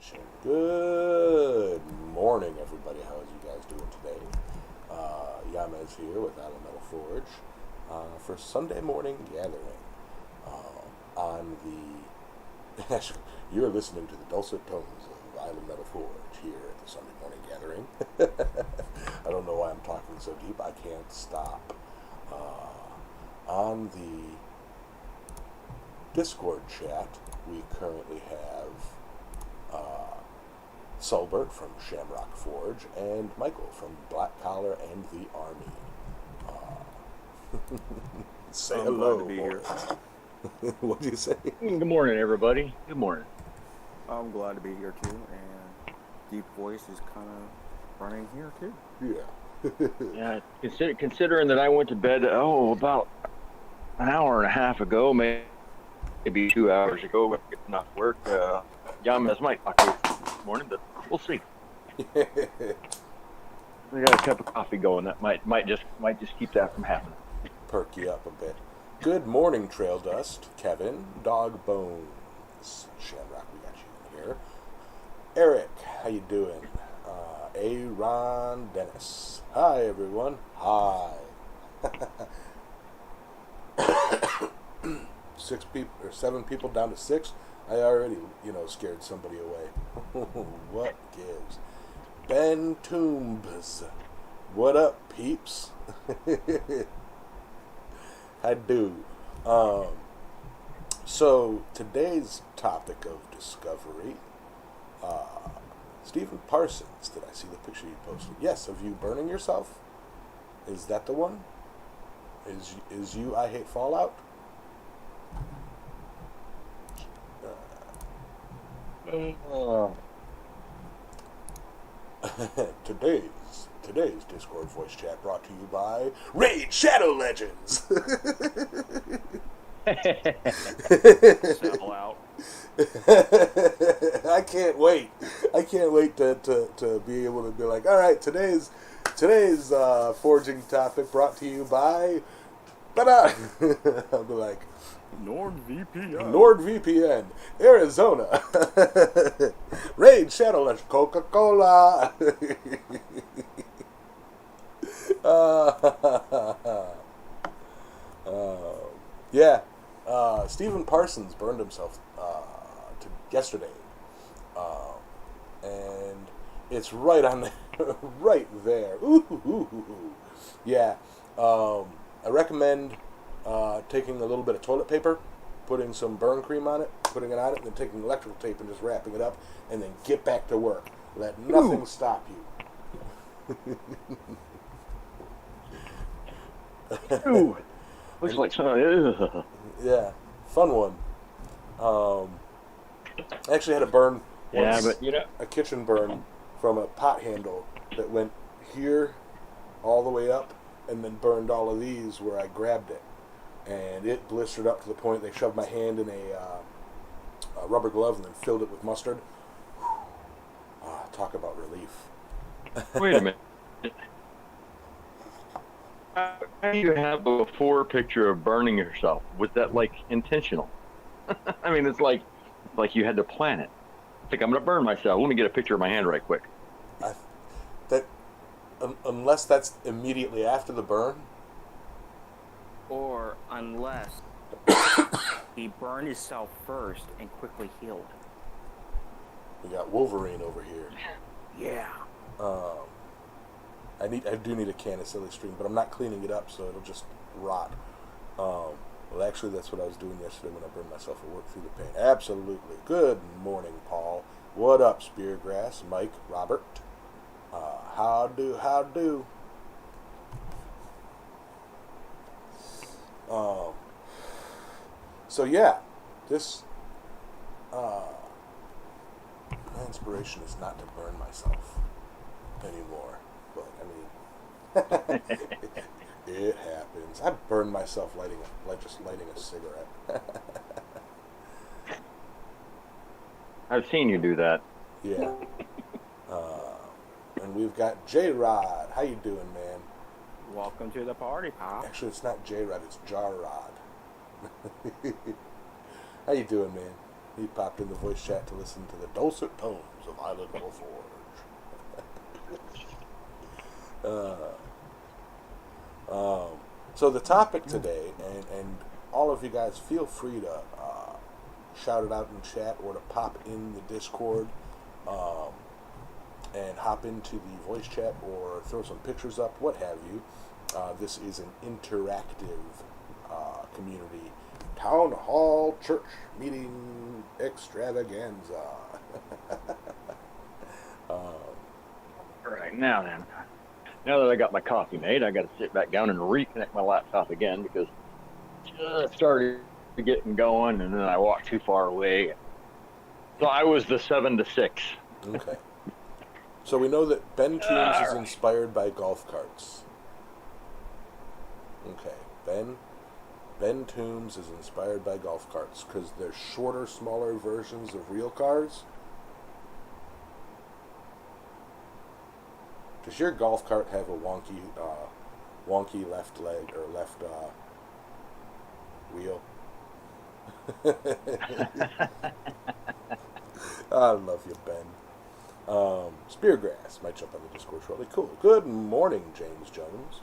action. Good morning, everybody. How is you guys doing today? Yamez here with Alway Forge for Sunday morning gathering. On the you're listening to the dulcet tones of Alway Forge here at the Sunday morning gathering. I don't know why I'm talking so deep. I can't stop. On the Discord chat, we currently have Sulbert from Shamrock Forge and Michael from Black Collar and the Army. Say I'm hello. glad to be here. What do you say? Good morning, everybody. Good morning. I'm glad to be here too, and Deep Voice is kind of running here too. Yeah. Yeah, considering that I went to bed about an hour and a half ago, maybe 2 hours ago, when I get enough work. Yamez might talk to you this morning, but we'll see. We got a cup of coffee going. That might just keep that from happening. Perk you up a bit. Good morning, Trail Dust, Kevin, Dog Bones, Shamrock, we got you in here. Eric, how you doing? Ron Dennis. Hi, everyone. Hi. 7 people down to 6. I already, scared somebody away. What gives? Ben Toombs. What up, peeps? I do. So today's topic of discovery, Stephen Parsons. Did I see the picture you posted? Yes, of you burning yourself. Is that the one? Is you I Hate Fallout? Today's Discord voice chat brought to you by Raid Shadow Legends. Settle out. I can't wait. to be able to be like, all right, today's forging topic brought to you by, I'll be like, NordVPN, Arizona, Raid Shadow Legends, Coca-Cola. Yeah. Stephen Parsons burned himself yesterday, and it's right on there, right there. Ooh. Yeah. I recommend taking a little bit of toilet paper, putting some burn cream on it, putting it on it, and then taking electrical tape and just wrapping it up, and then get back to work. Let nothing stop you. Ooh, looks like some. Yeah, fun one. I actually had a burn once, a kitchen burn from a pot handle that went here all the way up and then burned all of these where I grabbed it. And it blistered up to the point they shoved my hand in a rubber glove and then filled it with mustard. Talk about relief. Wait a minute. How do you have a before picture of burning yourself? Was that intentional? I mean, it's like you had to plan it. It's like, I'm going to burn myself. Let me get a picture of my hand right quick. Unless that's immediately after the burn. Or unless he burned himself first and quickly healed. We got Wolverine over here. Yeah. I do need a can of Silly String, but I'm not cleaning it up, so it'll just rot. Well, actually, that's what I was doing yesterday when I burned myself at work through the paint. Absolutely. Good morning, Paul. What up, Speargrass? Mike, Robert. How do? So yeah, this my inspiration is not to burn myself anymore. But I mean, it happens. I burned myself just lighting a cigarette. I've seen you do that. Yeah. And we've got J-Rod. How you doing, man? Welcome to the party, pal. Actually, it's not J-Rod, it's Jar-Rod. How you doing, man? He popped in the voice chat to listen to the dulcet tones of Island Metal Forge. So the topic today, and all of you guys, feel free to shout it out in chat or to pop in the Discord and hop into the voice chat or throw some pictures up, what have you. This is an interactive community town hall church meeting extravaganza. All right, now that I got my coffee made, I got to sit back down and reconnect my laptop again because it started getting going, and then I walked too far away. So I was the 7 to 6. Okay. So we know that Ben Toombs is inspired by golf carts. Okay, Ben Toombs is inspired by golf carts because they're shorter, smaller versions of real cars. Does your golf cart have a wonky left leg or left wheel? I love you, Ben. Speargrass might jump on the Discord shortly. Cool. Good morning, James Jones.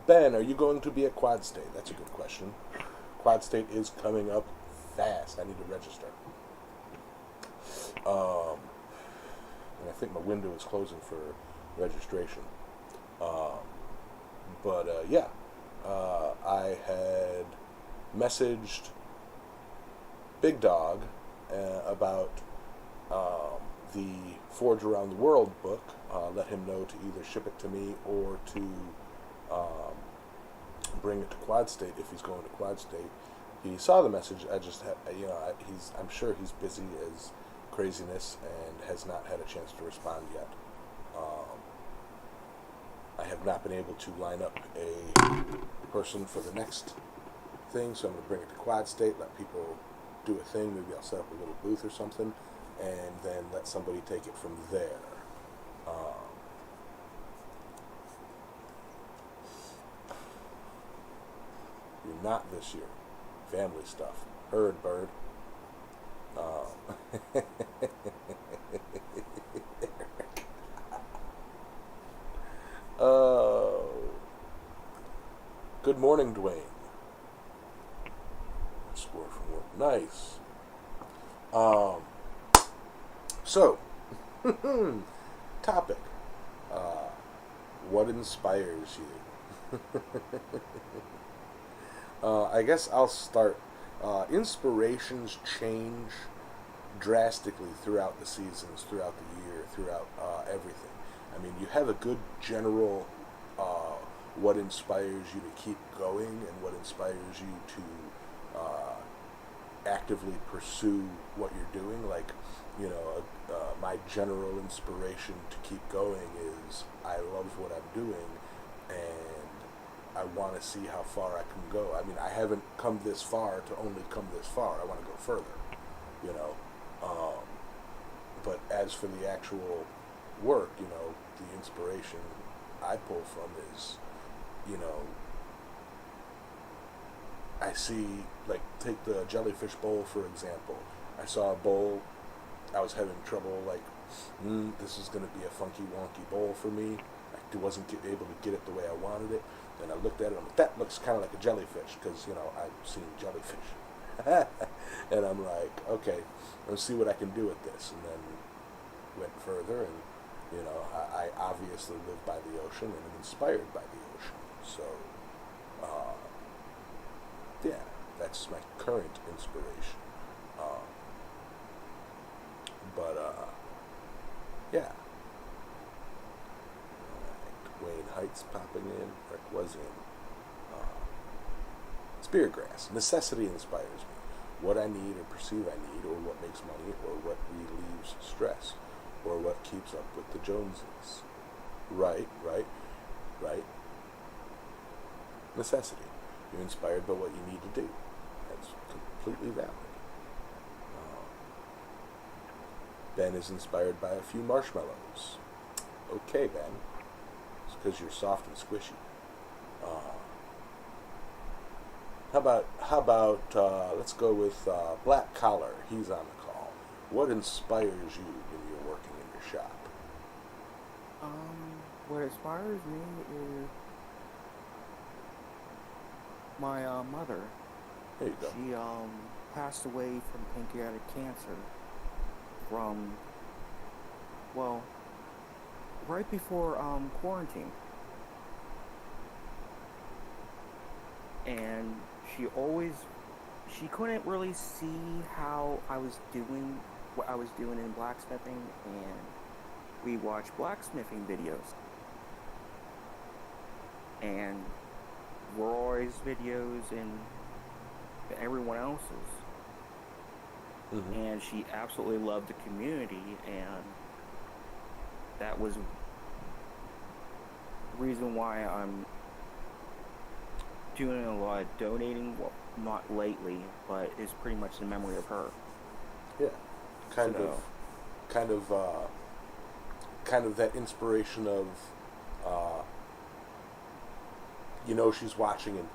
Ben, are you going to be at Quad State? That's a good question. Quad State is coming up fast. I need to register. And I think my window is closing for registration. I had messaged Big Dog about the Forge Around the World book. Let him know to either ship it to me or to bring it to Quad State if he's going to Quad State. He saw the message. I just had, I'm sure he's busy as craziness and has not had a chance to respond yet. I have not been able to line up a person for the next thing, so I'm going to bring it to Quad State, let people do a thing. Maybe I'll set up a little booth or something, and then let somebody take it from there. You're not this year. Family stuff. Heard, bird. Good morning, Dwayne. Score from work. Nice. So, topic. What inspires you? I guess I'll start. Inspirations change drastically throughout the seasons, throughout the year, throughout everything. I mean, you have a good general what inspires you to keep going and what inspires you to actively pursue what you're doing. Like, my general inspiration to keep going is I love what I'm doing and I want to see how far I can go. I mean, I haven't come this far to only come this far. I want to go further, But as for the actual work, the inspiration I pull from is, I see, like, take the jellyfish bowl, for example. I saw a bowl, I was having trouble, like, this is going to be a funky, wonky bowl for me. I wasn't able to get it the way I wanted it. Then I looked at it and I'm like, that looks kind of like a jellyfish, because, I've seen jellyfish. And I'm like, okay, let's see what I can do with this. And then went further, and, I obviously live by the ocean and am inspired by the ocean. So, yeah, that's my current inspiration. Yeah. Wayne Heights popping in. Rick was in. Speargrass. Necessity inspires me. What I need or perceive I need, or what makes money, or what relieves stress, or what keeps up with the Joneses. Right. Necessity. You're inspired by what you need to do. That's completely valid. Ben is inspired by a few marshmallows. Okay, Ben. It's because you're soft and squishy. How about let's go with Black Collar. He's on the call. What inspires you when you're working in your shop? What inspires me is my mother. There you go. She passed away from pancreatic cancer from, well, right before quarantine. And she couldn't really see how I was doing, what I was doing in blacksmithing, and we watched blacksmithing videos. And Roy's videos and everyone else's. Mm-hmm. And she absolutely loved the community, and that was the reason why I'm doing a lot of donating. Well, not lately, but it's pretty much in memory of her. Yeah, kind of that inspiration of, she's watching, and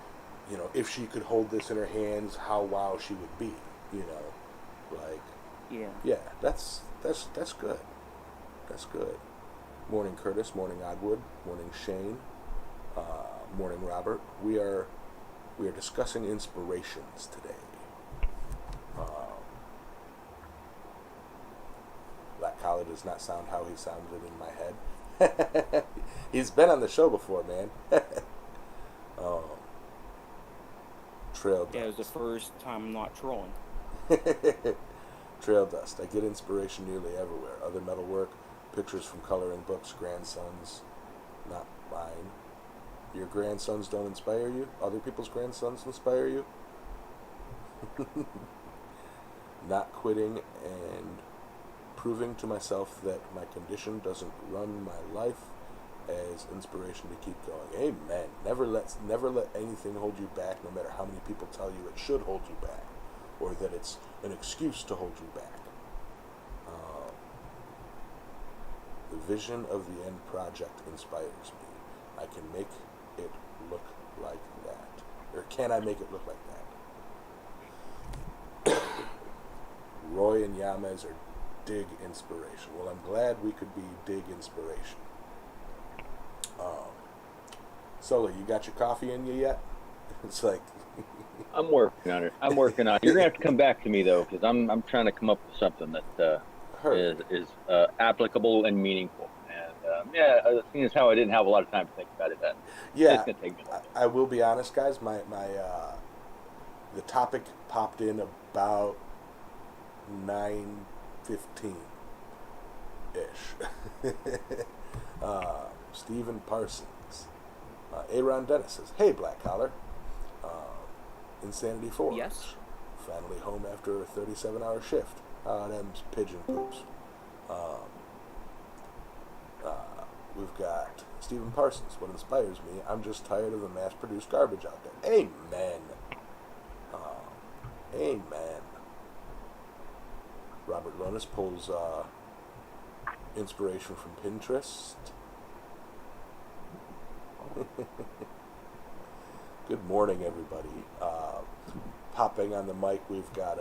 if she could hold this in her hands, how wow she would be. Like, yeah, that's good. That's good. Morning, Curtis. Morning, Oddwood. Morning, Shane. Morning, Robert. We are discussing inspirations today. Black Collar does not sound how he sounded in my head. He's been on the show before, man. Trail dust. Yeah, it was the first time I'm not trolling. Trail dust. I get inspiration nearly everywhere. Other metalwork, pictures from coloring books, grandsons, not mine. Your grandsons don't inspire you? Other people's grandsons inspire you? Not quitting and proving to myself that my condition doesn't run my life as inspiration to keep going. Amen. Never let anything hold you back, no matter how many people tell you it should hold you back, or that it's an excuse to hold you back. The vision of the end project inspires me. I can make it look like that. Or can I make it look like that? Roy and Yamez are dig inspiration. Well, I'm glad we could be dig inspiration. Solo, you got your coffee in you yet? It's like... I'm working on it. You're going to have to come back to me, though, because I'm trying to come up with something that is applicable and meaningful. And, seeing as how I didn't have a lot of time to think about it, it's going to take me a little bit. I will be honest, guys. My the topic popped in about 9:15-ish. Stephen Parsons. Aaron Dennis says, "Hey, Black Collar. Insanity 4. Yes. Finally home after a 37-hour shift. Them's pigeon poops." We've got Stephen Parsons. What inspires me? I'm just tired of the mass-produced garbage out there. Amen. Amen. Robert Lonis pulls inspiration from Pinterest. Good morning, everybody. Popping on the mic, we've got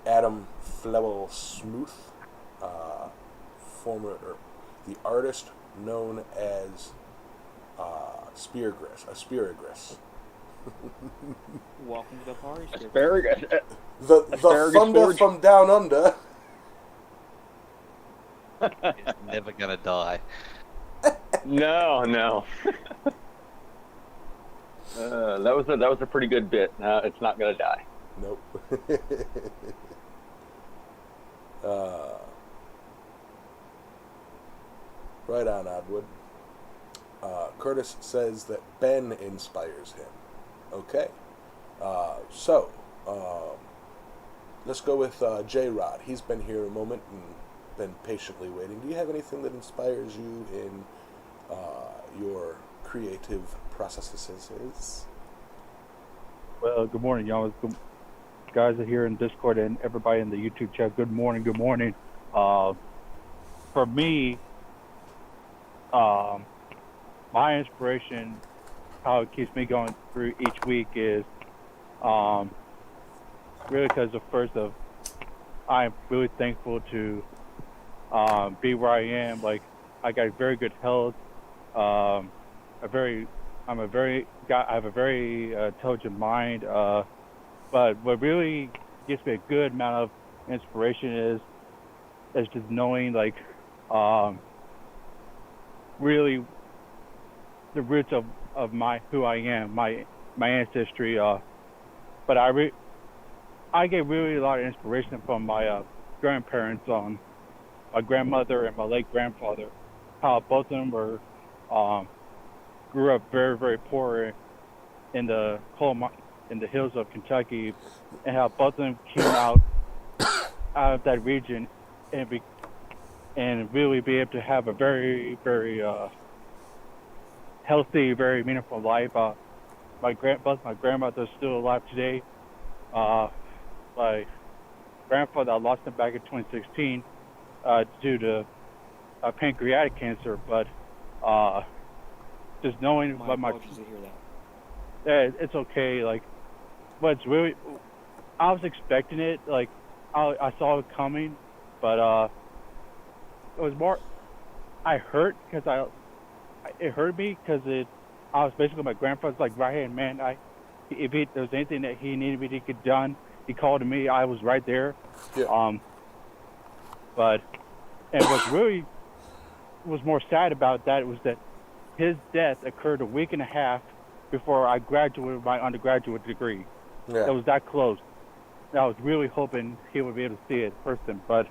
Adam Flewell Smuth, the artist known as Asparagus. Welcome to the party. Asparagus. The Asparagus thunder Forge. from down under. It's never gonna die. No. That was a pretty good bit. It's not gonna die. Nope. Right on, Oddwood. Curtis says that Ben inspires him. Okay. So, let's go with J-Rod. He's been here a moment and been patiently waiting. Do you have anything that inspires you in your creative processes? Well, good morning, y'all. Guys are here in Discord and everybody in the YouTube chat. Good morning. For me, my inspiration how it keeps me going through each week is really because I'm really thankful to be where I am. Like, I got very good health. I have a very intelligent mind. But what really gives me a good amount of inspiration is just knowing, like, really the roots of who I am, my ancestry. But I get really a lot of inspiration from my grandparents, my grandmother and my late grandfather. How both of them grew up very, very poor in the hills of Kentucky, and how both of them came out of that region and really be able to have a very, very healthy, very meaningful life. Both my grandmothers are still alive today. My grandfather, I lost him back in 2016 due to pancreatic cancer, but just knowing My what apologies to hear that. it's okay. Like, what's really, I was expecting it. Like, I saw it coming, but it was more. I hurt because it hurt me because I was basically my grandfather's like right hand man. If there was anything that he needed me to get done, he called to me. I was right there. Yeah. And what really was more sad about that was that his death occurred a week and a half before I graduated my undergraduate degree. Yeah. It was that close. And I was really hoping he would be able to see it in person, but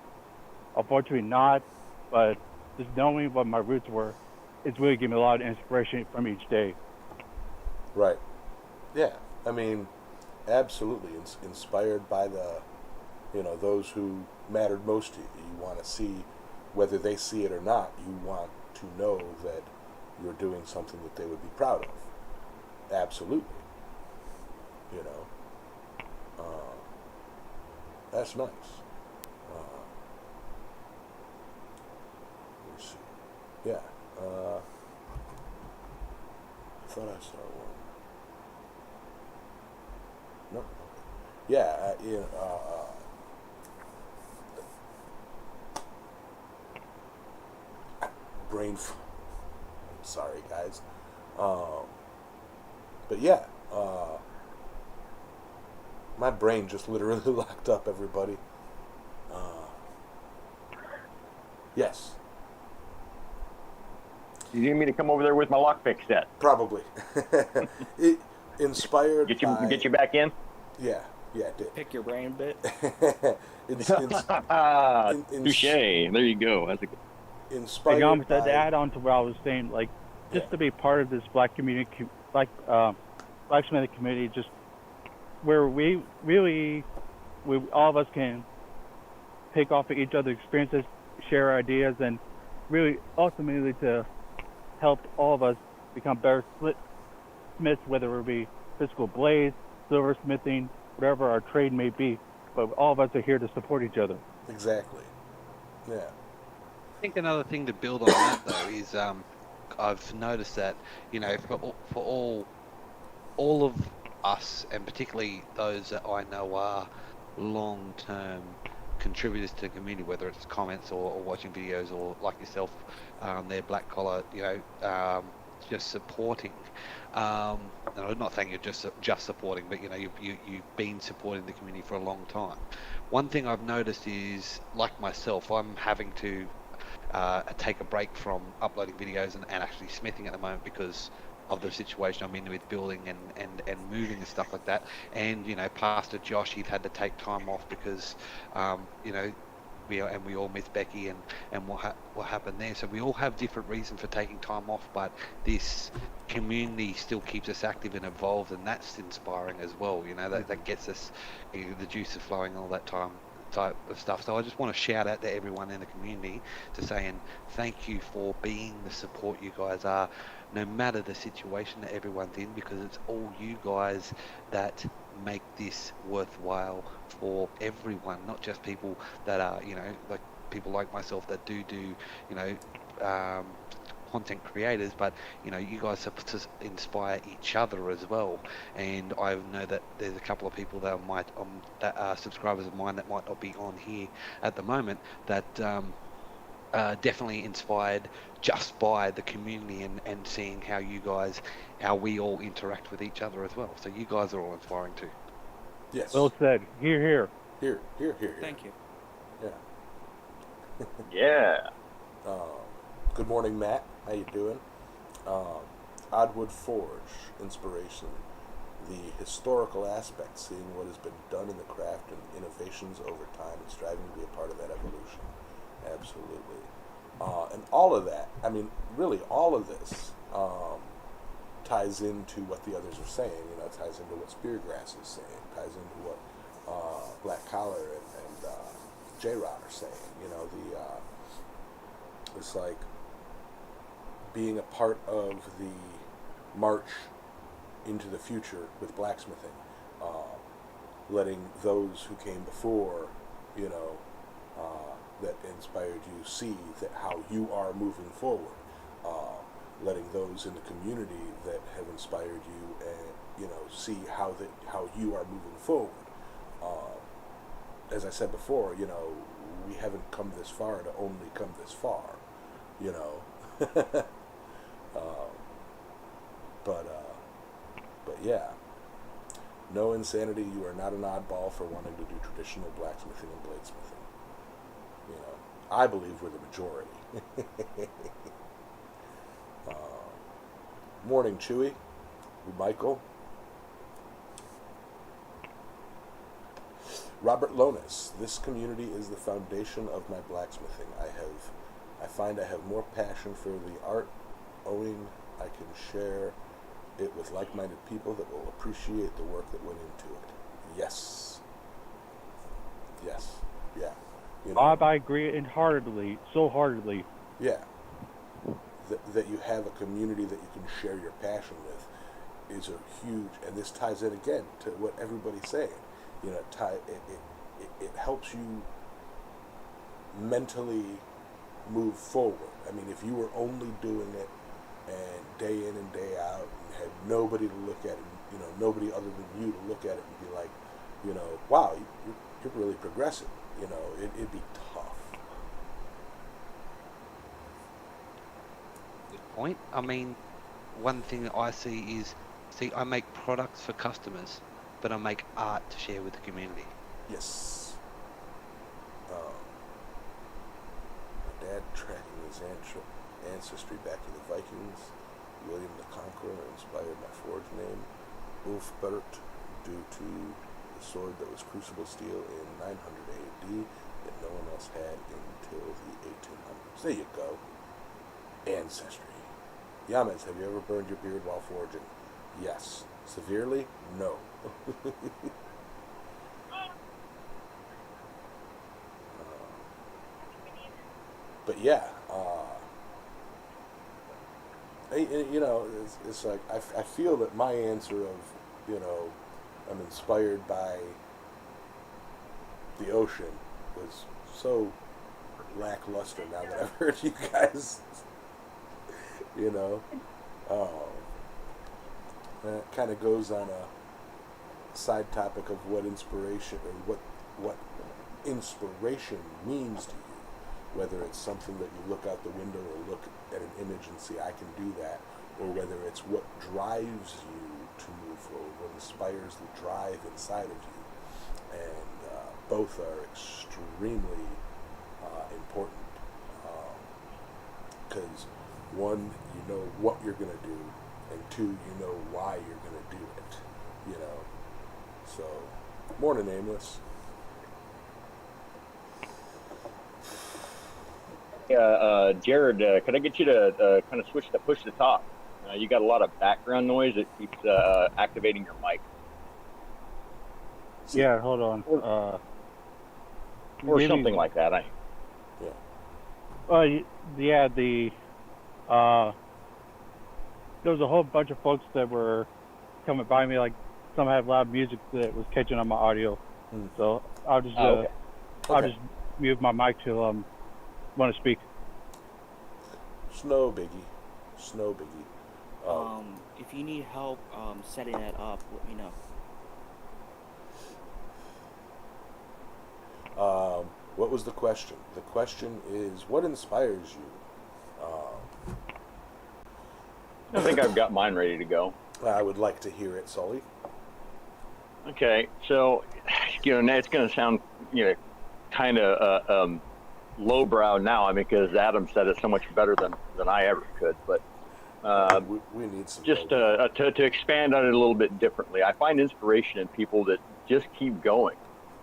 unfortunately not. But just knowing what my roots were, it's really given me a lot of inspiration from each day. Right. Yeah. I mean, absolutely inspired by those who mattered most to you. You want to see, whether they see it or not, you want to know that you're doing something that they would be proud of. Absolutely. That's nice. Let me see. Yeah. I thought I saw one. Nope. Yeah. Sorry, guys. But yeah. My brain just literally locked up, everybody. Yes. You need me to come over there with my lockpick set? Probably. It inspired Get you by, back in? Yeah, it did. Pick your brain a bit. Touche. There you go. That's a Inspired To by, add on to what I was saying, like, just to be part of this black community, blacksmithing community, just where we all of us can pick off of each other's experiences, share ideas, and really ultimately to help all of us become better smiths, whether it be physical blades, silversmithing, whatever our trade may be. But all of us are here to support each other. Exactly. Yeah. I think another thing to build on that though is I've noticed that for all of us, and particularly those that I know are long-term contributors to the community, whether it's comments or watching videos, or like yourself, they're black collar, just supporting. And I'm not saying you're just supporting, but you've been supporting the community for a long time. One thing I've noticed is, like myself, I'm having to take a break from uploading videos and actually smithing at the moment because of the situation I'm in with building and moving and stuff like that. And Pastor Josh, he'd had to take time off because we all miss Becky and what happened there. So we all have different reasons for taking time off, but this community still keeps us active and involved, and that's inspiring as well. That gets us the juices flowing all that time type of stuff. So I just want to shout out to everyone in the community to saying thank you for being the support you guys are, no matter the situation that everyone's in, because it's all you guys that make this worthwhile for everyone, not just people that are like people like myself that do content creators, but you guys have to inspire each other as well. And I know that there's a couple of people that that are subscribers of mine that might not be on here at the moment that definitely inspired just by the community and seeing how we all interact with each other as well. So you guys are all inspiring too. Yes. Well said. Here. Here. Thank you. Yeah. Yeah. Good morning, Matt. How you doing? Oddwood Forge, inspiration. The historical aspect, seeing what has been done in the craft and innovations over time and striving to be a part of that evolution. Absolutely. And all of that, I mean, really all of this ties into what the others are saying. It ties into what Speargrass is saying, ties into what Black Collar and J-Rod are saying. It's like being a part of the march into the future with blacksmithing, letting those who came before, that inspired you see that how you are moving forward, letting those in the community that have inspired you and see how you are moving forward. As I said before, we haven't come this far to only come this far, but yeah, no insanity. You are not an oddball for wanting to do traditional blacksmithing and bladesmithing. I believe we're the majority. Morning, Chewy. Michael. Robert Lonis. This community is the foundation of my blacksmithing. I find I have more passion for the art owing I can share it with like-minded people that will appreciate the work that went into it. Yes. Yeah. Bob, I agree heartedly. Yeah. That you have a community that you can share your passion with is a huge, and this ties in again to what everybody's saying. It helps you mentally move forward. I mean, if you were only doing it and day in and day out and had nobody to look at it, nobody other than you to look at it and be like, wow, you're really progressing. It'd be tough. Good point. I mean, one thing that I see is, I make products for customers, but I make art to share with the community. Yes. My dad tracking his ancestry back to the Vikings. William the Conqueror inspired my forge name. Ulfbert, due to the sword that was crucible steel in 900 AD that no one else had until the 1800s. There you go. Ancestry. Yamez, have you ever burned your beard while forging? Yes. Severely? No. But yeah, it's like I feel that my answer of, I'm inspired by the ocean was so lackluster now that I've heard you guys, that kind of goes on a side topic of what inspiration or what inspiration means to you. Whether it's something that you look out the window or look at an image and see, I can do that, or whether it's what drives you to move forward, what inspires the drive inside of you. And both are extremely important, because one, you know what you're going to do, and two, you know why you're going to do it, So, morning, Aimless. Jared, could I get you to kind of switch to push to talk? You got a lot of background noise that keeps activating your mic. Yeah, hold on. Or something like that. Yeah, there was a whole bunch of folks that were coming by me, like some had loud music that was catching on my audio. So I'll just I'll just mute my mic till want to speak. It's no biggie. It's no biggie. If you need help setting that up, let me know. What was the question? The question is, what inspires you? I think I've got mine ready to go. I would like to hear it, Sully. Okay, so, it's going to sound, kind of lowbrow now. I mean, because Adam said it so much better than I ever could. But we need some. just to expand on it a little bit differently, I find inspiration in people that just keep going,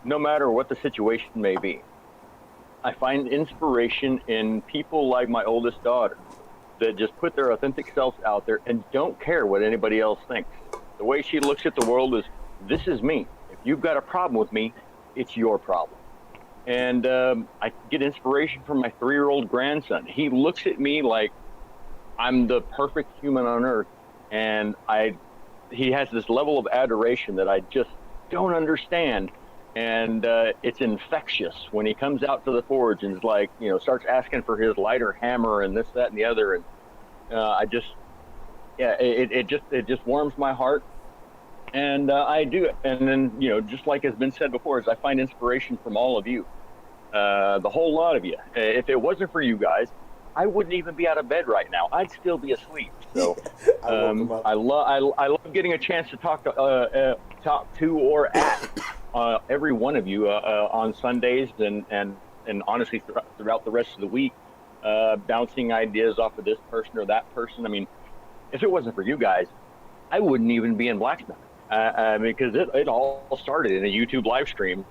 no matter what the situation may be. I find inspiration in people like my oldest daughter that just put their authentic selves out there and don't care what anybody else thinks. The way she looks at the world is, this is me. If you've got a problem with me, it's your problem. And I get inspiration from my 3-year-old grandson. He looks at me like I'm the perfect human on earth, and he has this level of adoration that I just don't understand. And it's infectious when he comes out to the forge and is like, starts asking for his lighter hammer and this, that, and the other. And it just warms my heart. And I do. And then, just like has been said before, is I find inspiration from all of you, the whole lot of you. If it wasn't for you guys, I wouldn't even be out of bed right now. I'd still be asleep. So I love getting a chance to talk to or at every one of you on Sundays and honestly throughout the rest of the week, bouncing ideas off of this person or that person. I mean, if it wasn't for you guys, I wouldn't even be in blacksmithing. Because it all started in a YouTube live stream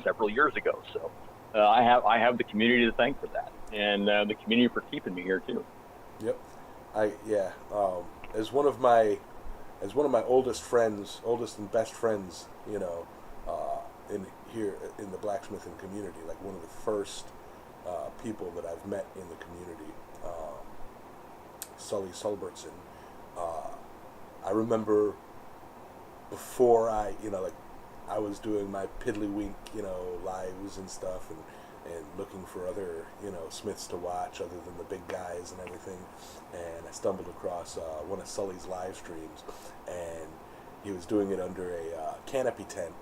several years ago. So I have the community to thank for that, and the community for keeping me here too. Yep, as one of my oldest and best friends, in the blacksmithing community, like one of the first people that I've met in the community, Sully Sulbertson. I remember before I was doing my piddlywink, lives and stuff, and looking for other, smiths to watch other than the big guys and everything. And I stumbled across one of Sully's live streams, and he was doing it under a canopy tent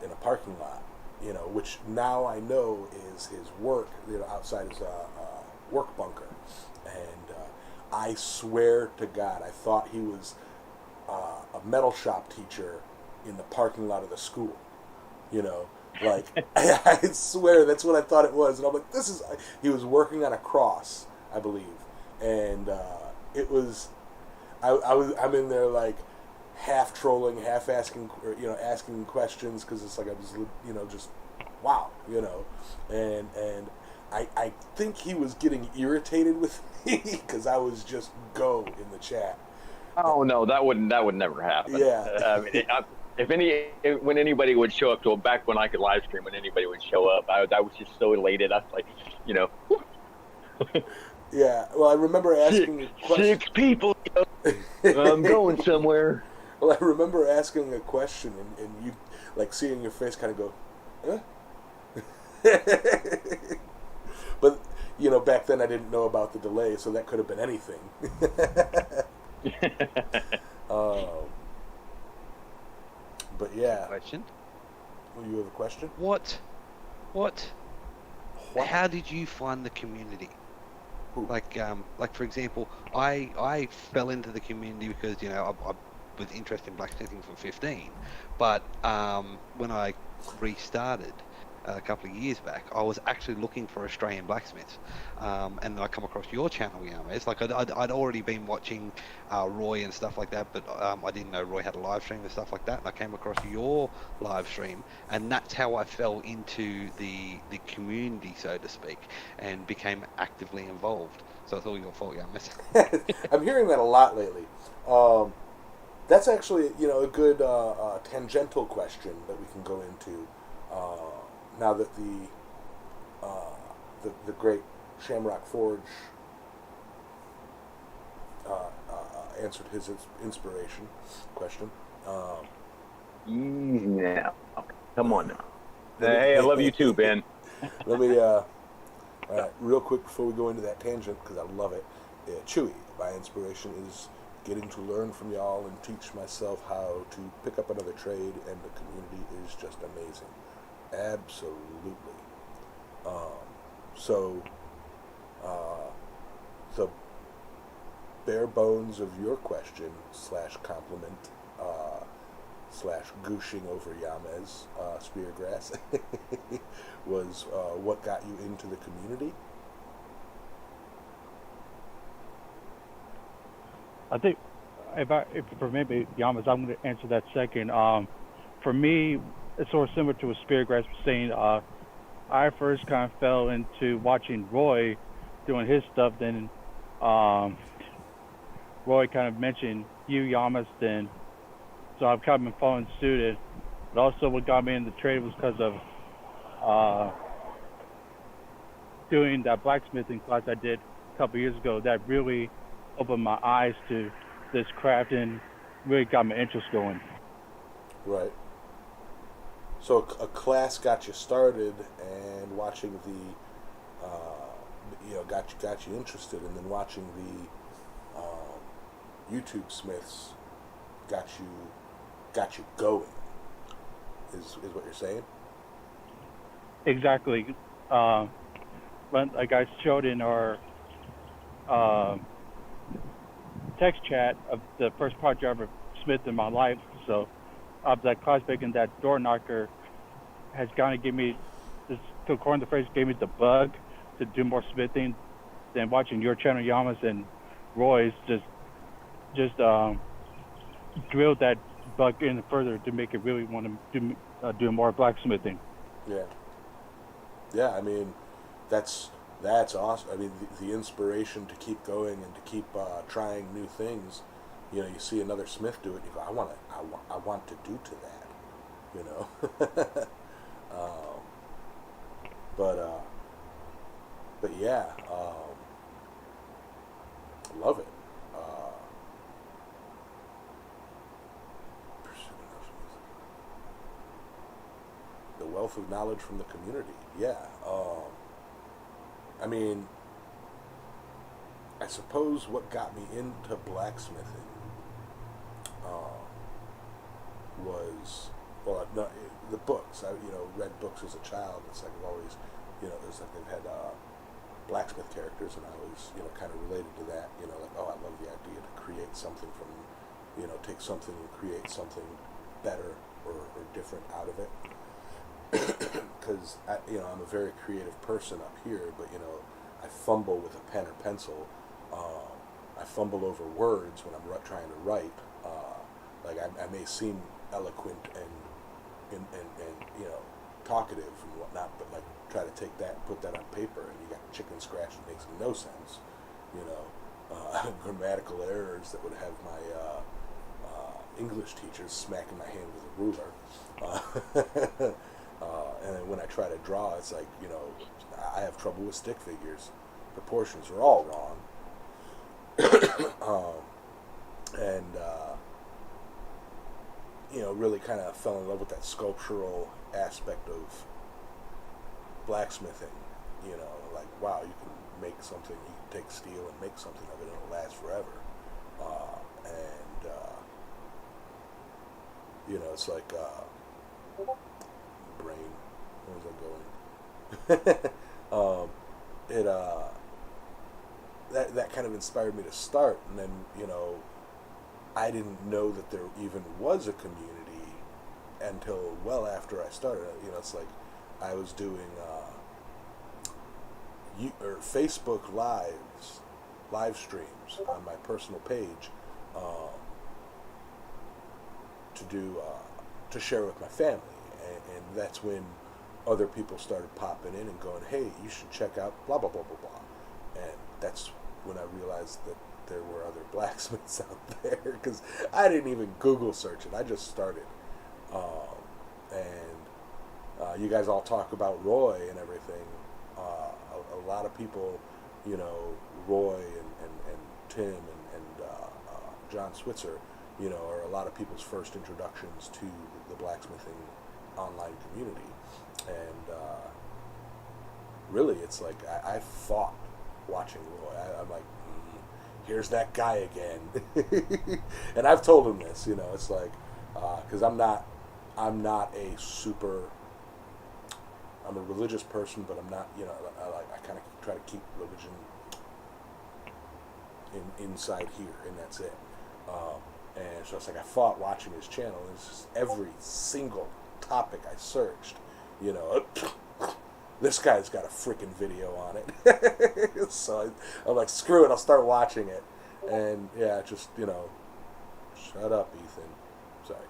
in a parking lot, which now I know is his work, outside his work bunker. And I swear to God, I thought he was a metal shop teacher in the parking lot of the school, like I swear that's what I thought it was. And I'm like, he was working on a cross, I believe. And I'm in there like half trolling, half asking, asking questions, because it's like I was, just wow, and I think he was getting irritated with me because I was just go in the chat. Oh no, that would never happen. Yeah. When anybody would show up, back when I could live stream, when anybody would show up, I was just so elated. I was like, Yeah. Well, I remember asking a question. 6 people. I'm going somewhere. Well, I remember asking a question, and you, like, seeing your face kind of go, huh? But, back then I didn't know about the delay, so that could have been anything. But yeah. Question. Well, you have a question? What? How did you find the community? Who? Like for example, I fell into the community because I was interested in blacksmithing from 15, but when I restarted a couple of years back, I was actually looking for Australian blacksmiths, and then I come across your channel, It's like I'd already been watching Roy and stuff like that, but I didn't know Roy had a live stream and stuff like that, and I came across your live stream, and that's how I fell into the community, so to speak, and became actively involved. So it's all your fault, Yamas. I'm hearing that a lot lately. That's actually, a good tangential question that we can go into. Now that the great Shamrock Forge answered his inspiration question. Easy now. Come on now. Hey, I love you too, Ben. Let me, all right, real quick before we go into that tangent, because I love it. Chewy, my inspiration is getting to learn from y'all and teach myself how to pick up another trade, and the community is just amazing. Absolutely. So, the bare bones of your question / compliment / gooshing over Yamez Speargrass was what got you into the community? I think if for maybe Yamez, I'm going to answer that second. For me, it's sort of similar to what Speargrass was saying. I first kind of fell into watching Roy doing his stuff. Then Roy kind of mentioned you, Yamez, then so I've kind of been following suit. But also what got me in the trade was because of doing that blacksmithing class I did a couple years ago. That really opened my eyes to this craft and really got my interest going. Right. So a class got you started, and watching the, got you interested, and then watching the YouTube Smiths got you going. Is what you're saying? Exactly. But like I showed in our text chat of the first project I ever smithed in my life. So that class making that door knocker has kind of given me, to coin the phrase, gave me the bug to do more smithing. Than watching your channel, Yamez, and Roy's just drilled that bug in further to make it really want to do more blacksmithing. Yeah. Yeah, I mean, that's awesome. I mean, the inspiration to keep going and to keep trying new things. You know, you see another smith do it, and you go, I want to do to that. You know. But yeah, love it. The wealth of knowledge from the community. Yeah. I mean, I suppose what got me into blacksmithing was, well, no, the books. I read books as a child. It's like I've always, there's like they've had blacksmith characters, and I always, kind of related to that. Like, oh, I love the idea to create something from, take something and create something better or different out of it. Because I'm a very creative person up here, but I fumble with a pen or pencil. I fumble over words when I'm trying to write. Like I may seem eloquent and talkative and whatnot, but like try to take that and put that on paper, and you got chicken scratch that makes no sense. Grammatical errors that would have my English teachers smacking my hand with a ruler. And then when I try to draw, it's like, I have trouble with stick figures. Proportions are all wrong. Really kind of fell in love with that sculptural aspect of blacksmithing. Like, wow, you can make something, you can take steel and make something of it, and it'll last forever. It's like, brain, where's that going? That kind of inspired me to start, and then I didn't know that there even was a community until well after I started. It's like I was doing Facebook live streams on my personal page to share with my family, and that's when other people started popping in and going, hey, you should check out blah blah blah blah blah, and that's when I realized that there were other blacksmiths out there, because I didn't even Google search it. I just started, and you guys all talk about Roy and everything. A lot of people, Roy and Tim and John Switzer, are a lot of people's first introductions to the blacksmithing online community. And really, it's like I fought watching Roy. I'm like, here's that guy again. And I've told him this, you know, it's like, because I'm not a super, I'm a religious person, but I'm not, you know, I kind of try to keep religion inside here, and that's it. And so it's like I fought watching his channel. It's just every single topic I searched, you know, this guy's got a freaking video on it. So I'm like, screw it, I'll start watching it. And yeah, just, you know, shut up, Ethan. Sorry.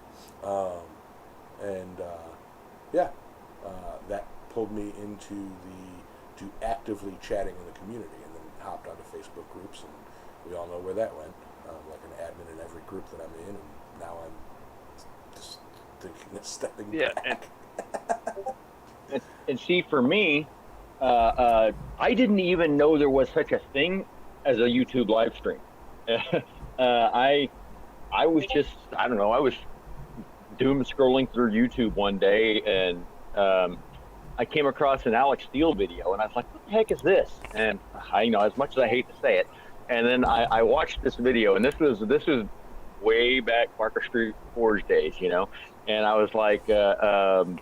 That pulled me into to actively chatting in the community, and then hopped onto Facebook groups, and we all know where that went. Like an admin in every group that I'm in, and now I'm just thinking of stepping back. And see, for me, I didn't even know there was such a thing as a YouTube live stream. I was just, I don't know, I was doom scrolling through YouTube one day, and I came across an Alex Steele video, and I was like, what the heck is this? And I, you know, as much as I hate to say it, and then I watched this video, and this was way back Parker Street Forge days, you know, and I was like, oh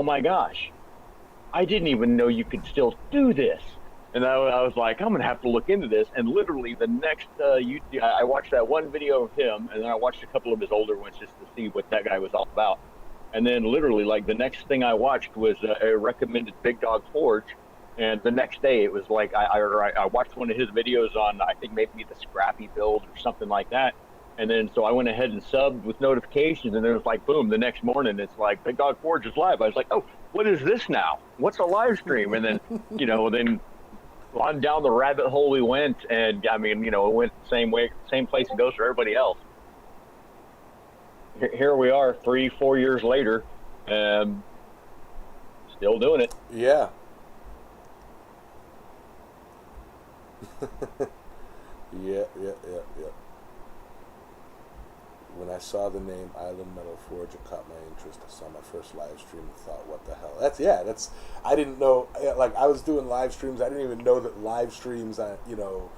my gosh, I didn't even know you could still do this. And I was like, I'm gonna have to look into this. And literally the next YouTube, I watched that one video of him, and then I watched a couple of his older ones just to see what that guy was all about. And then literally, like, the next thing I watched was a recommended Big Dog Forge. And the next day, it was like I watched one of his videos on, I think maybe the Scrappy build or something like that. And then so I went ahead and subbed with notifications, and then it was like, boom, the next morning, it's like Big Dog Forge is live. I was like, oh, what is this now? What's a live stream? And then, you know, then on down the rabbit hole we went, and I mean, you know, it went the same way, same place it goes for everybody else. Here we are 3-4 years later, still doing it. Yeah. Yeah. When I saw the name Island Metal Forge, it caught my interest. I saw my first live stream and thought, what the hell? That's I didn't know, like, I was doing live streams. I didn't even know that live streams on, you know,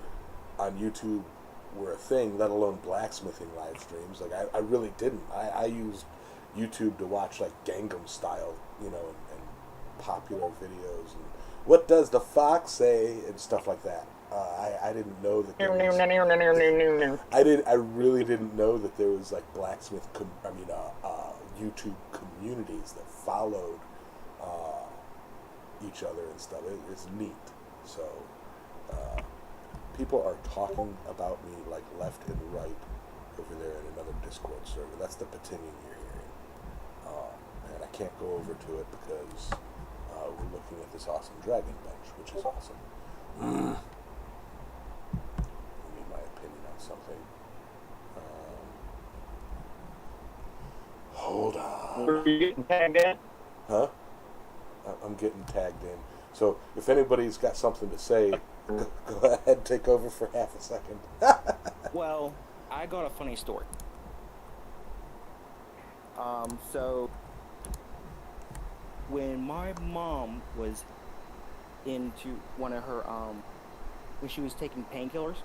on YouTube were a thing, let alone blacksmithing live streams. Like, I really didn't. I used YouTube to watch, like, Gangnam Style, you know, and popular videos, and what does the fox say, and stuff like that. I didn't know that there was, I really didn't know that there was, like, blacksmith, YouTube communities that followed each other and stuff. It's neat. So, people are talking about me, like, left and right over there in another Discord server. That's the patinging you're hearing. And I can't go over to it because we're looking at this awesome dragon bench, which is awesome. Something. Hold on. Are you getting tagged in? Huh? I'm getting tagged in. So if anybody's got something to say, go ahead, take over for half a second. Well, I got a funny story. So when my mom was into one of her, when she was taking painkillers,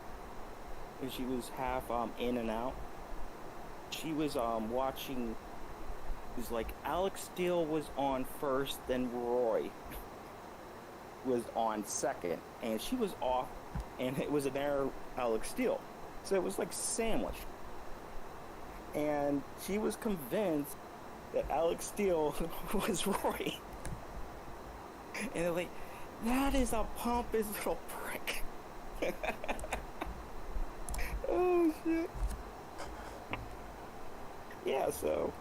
and she was half in and out, she was watching. It was like Alex Steele was on first, then Roy was on second, and she was off, and it was an air Alex Steele, so it was like sandwiched. And she was convinced that Alex Steele was Roy, and they're like, "That is a pompous little prick." Oh shit. Yeah, so.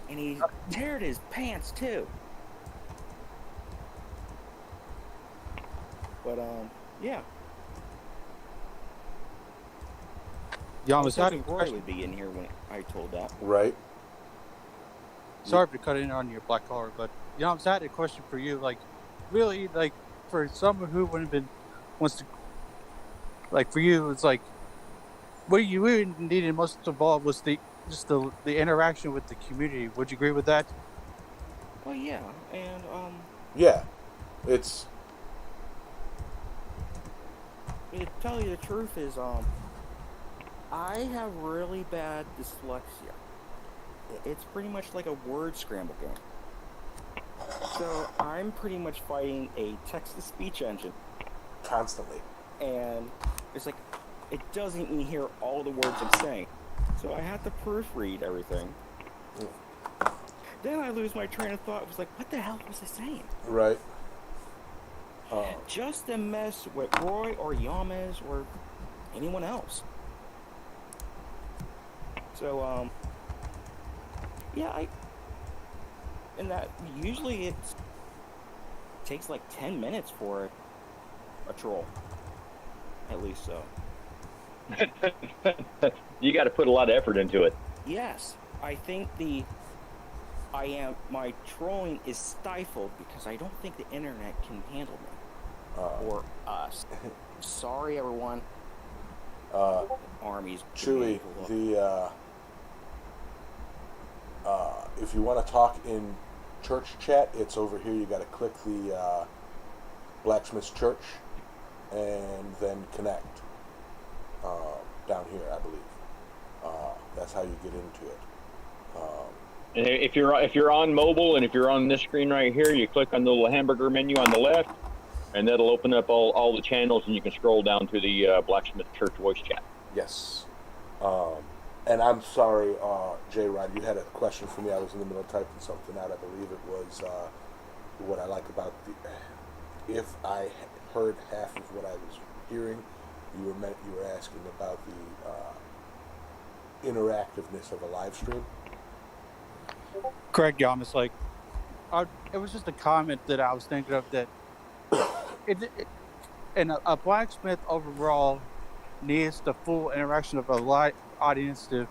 And he teared his pants too. But yeah. Jan, I was that hoping Roy would be in here when I told that. Right. sorry for cutting in on your black collar, but Jan, was that a question for you? Like, really, like, for someone who wouldn't have been wants to, like, for you, it's like, what you really needed most of all was the interaction with the community. Would you agree with that? Well, yeah, and Yeah, it's to tell you the truth is, I have really bad dyslexia. It's pretty much like a word scramble game. So I'm pretty much fighting a text-to-speech engine, Constantly. and it's like it doesn't even hear all the words I'm saying. So I have to proofread everything. Then I lose my train of thought. It was like, what the hell was I saying? Right. Just to mess with Roy or Yamas or anyone else. So, yeah, and that usually it takes like 10 minutes for a troll. At least so. You got to put a lot of effort into it. Yes, I think my trolling is stifled because I don't think the internet can handle me. Or us. Sorry, everyone. Armies. Chewy, if you want to talk in church chat, it's over here. You got to click the Blacksmiths Church and then connect down here, I believe. That's how you get into it. And if you're on mobile and if you're on this screen right here, you click on the little hamburger menu on the left, and that'll open up all the channels, and you can scroll down to the Blacksmith Church voice chat. Yes. And I'm sorry, J-Rod, you had a question for me. I was in the middle of typing something out. I believe it was what I like about if I heard half of what I was hearing, you were asking about the interactiveness of a live stream. Correct, Yamas. Like, it was just a comment that I was thinking of that. And a blacksmith overall needs the full interaction of a live audience to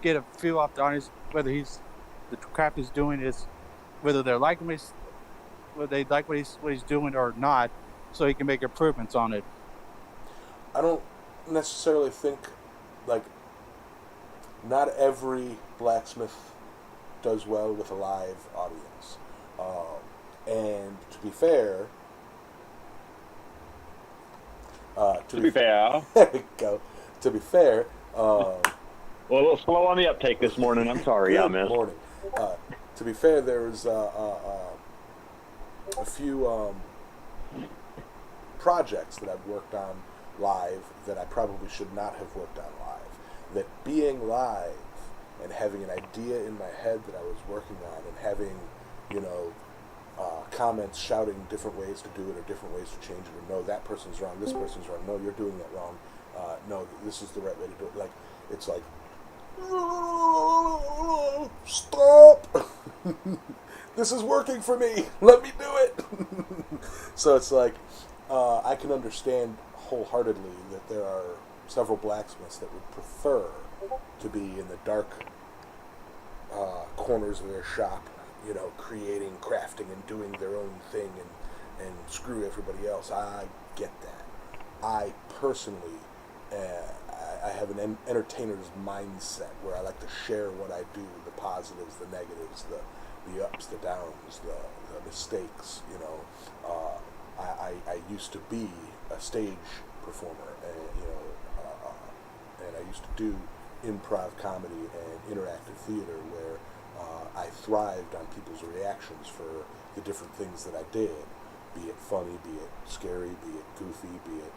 get a feel off the audience whether the craft he's doing is whether they like what he's doing or not, so he can make improvements on it. I don't necessarily think not every blacksmith does well with a live audience, and to be fair. To be fair. There we go. To be fair. Well, a little slow on the uptake this morning. I'm sorry, I missed. Morning. To be fair, there was a few projects that I've worked on live that I probably should not have worked on live. That being live and having an idea in my head that I was working on and having, comments shouting different ways to do it or different ways to change it, or no, that person's wrong, this person's wrong, no, you're doing that wrong, no, this is the right way to do it. Like, it's like, stop! This is working for me. Let me do it. So it's like, I can understand wholeheartedly that there are several blacksmiths that would prefer to be in the dark corners of their shop, creating, crafting, and doing their own thing, and screw everybody else. I get that. I personally, I have an entertainer's mindset where I like to share what I do, the positives, the negatives, the ups, the downs, the mistakes. I used to be a stage performer, and I used to do improv comedy and interactive theater where I thrived on people's reactions for the different things that I did, be it funny, be it scary, be it goofy, be it,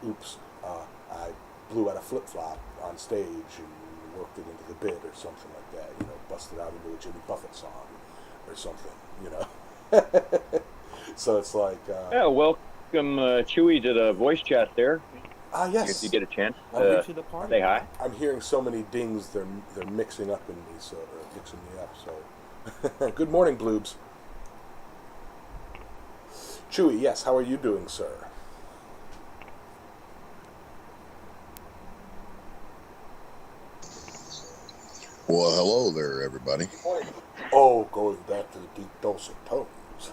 oops, I blew out a flip-flop on stage and worked it into the bit or something like that, busted out into a Jimmy Buffett song or something, So it's like... yeah, welcome Chewy to the voice chat there. Yes. If you get a chance to the party. say hi. I'm hearing so many dings, they're mixing up in me, mixing me up, so... Good morning, Bloobs. Chewy, yes, how are you doing, sir? Well, hello there, everybody. Oh, going back to the deep dulcet tones.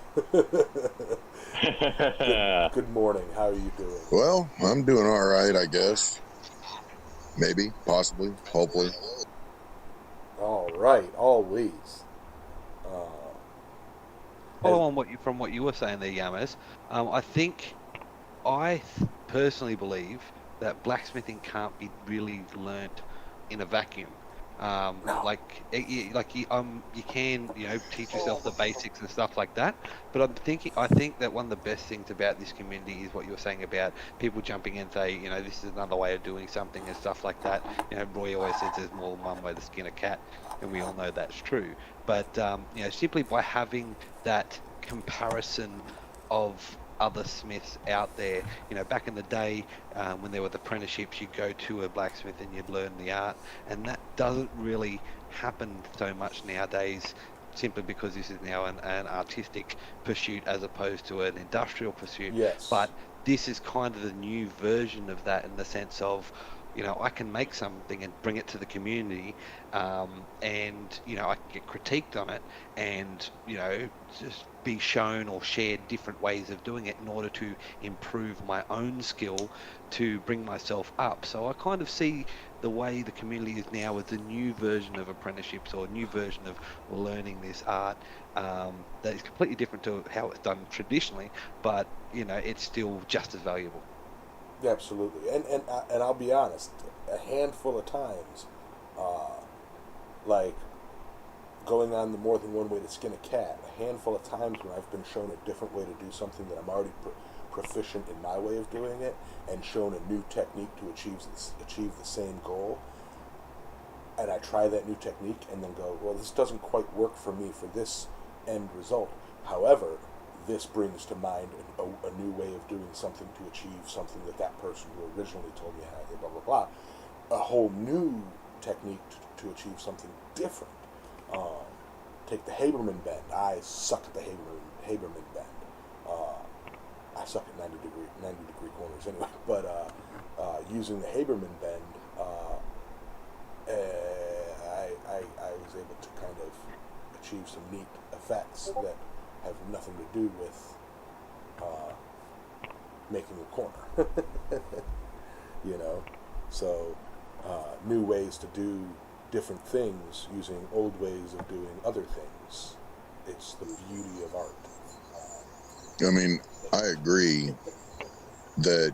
Good morning. How are you doing? Well, I'm doing all right, I guess. Maybe, possibly, hopefully. All right, always. Follow on from what you were saying there, Yamas. I think I personally believe that blacksmithing can't be really learnt in a vacuum. No. You can, teach yourself the basics and stuff like that. But I think that one of the best things about this community is what you were saying about people jumping in and say, this is another way of doing something and stuff like that. Roy always says there's more than one way to skin a cat, and we all know that's true. But simply by having that comparison of other smiths out there, back in the day, when there were the apprenticeships, you'd go to a blacksmith and you'd learn the art, and that doesn't really happen so much nowadays, simply because this is now an artistic pursuit as opposed to an industrial pursuit. Yes. But this is kind of the new version of that, in the sense of, I can make something and bring it to the community, and I can get critiqued on it, and just be shown or shared different ways of doing it in order to improve my own skill to bring myself up. So I kind of see the way the community is now as a new version of apprenticeships, or a new version of learning this art, that is completely different to how it's done traditionally, but it's still just as valuable. Absolutely, and I'll be honest, a handful of times, like going on the more than one way to skin a cat, a handful of times when I've been shown a different way to do something that I'm already proficient in my way of doing it, and shown a new technique to achieve the same goal, and I try that new technique and then go, well, this doesn't quite work for me for this end result. However, this brings to mind a new way of doing something to achieve something that person who originally told me how, blah, blah, blah. A whole new technique to achieve something different. Take the Haberman bend. I suck at the Haberman bend. I suck at 90 degree corners anyway. But using the Haberman bend, I was able to kind of achieve some neat effects that have nothing to do with making a corner. So new ways to do different things using old ways of doing other things. It's the beauty of art. I mean, I agree that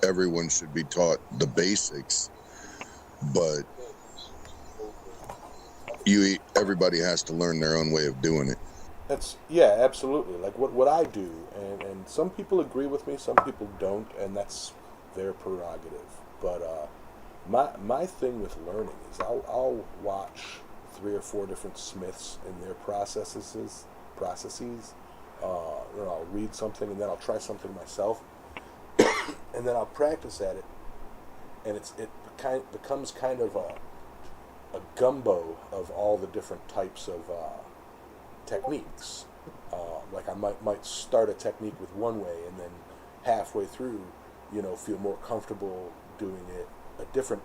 everyone should be taught the basics, but everybody has to learn their own way of doing it. Absolutely. Like what I do, and some people agree with me, some people don't, and that's their prerogative. But my thing with learning is I'll watch 3 or 4 different smiths in their processes. I'll read something, and then I'll try something myself, and then I'll practice at it, and it becomes kind of a gumbo of all the different types of techniques. Like I might start a technique with one way, and then halfway through, feel more comfortable doing it a different